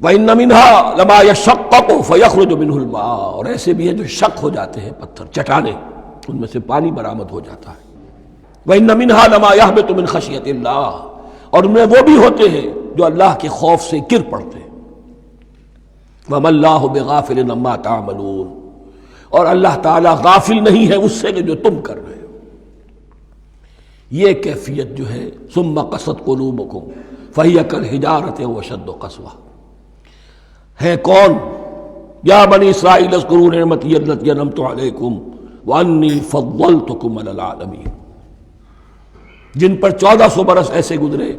وَإِنَّ مِنْهَا لَمَا يَشَقَّقُ فَيَخْرُجُ مِنْهُ الْمَاءُ، اور ایسے بھی ہیں جو شق ہو جاتے ہیں، پتھر چٹانیں، ان میں سے پانی برآمد ہو جاتا ہے۔ وَإِنَّ مِنْهَا لَمَا يَهْبِطُ مِنْ خَشْيَةِ اللَّهِ، اور ان میں وہ بھی ہوتے ہیں جو اللہ کے خوف سے گر پڑتے ہیں۔ وَمَا اللَّهُ بِغَافِلٍ عَمَّا تَعْمَلُونَ، اور اللہ تعالیٰ غافل نہیں ہے اس سے کہ جو تم کر رہے ہو۔ یہ کیفیت جو ہے ثم قست قلوبکم فہی کالحجارۃ واشد قسوہ، ہے کون؟ یا بنی اسرائیل اذکروا نعمتی التی انعمت علیکم وانی فضلتکم علی العالمین، جن پر 1400 برس ایسے گزرے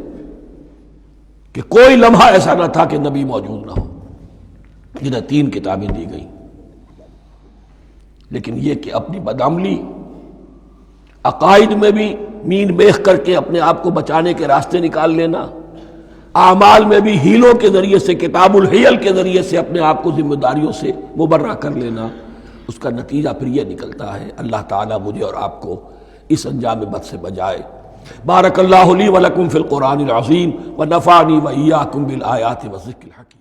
کہ کوئی لمحہ ایسا نہ تھا کہ نبی موجود نہ ہو، جنہیں 3 کتابیں دی گئیں، لیکن یہ کہ اپنی بدعملی، عقائد میں بھی مین بیخ کر کے اپنے آپ کو بچانے کے راستے نکال لینا، اعمال میں بھی ہیلوں کے ذریعے سے، کتاب الحیل کے ذریعے سے اپنے آپ کو ذمہ داریوں سے مبرہ کر لینا، اس کا نتیجہ پھر یہ نکلتا ہے۔ اللہ تعالیٰ مجھے اور آپ کو اس انجام بد سے بچائے۔ بارک اللہ لی ولکم فی القرآن العظیم ونفعنی وإیاکم بالآیات والذکر الحکیم۔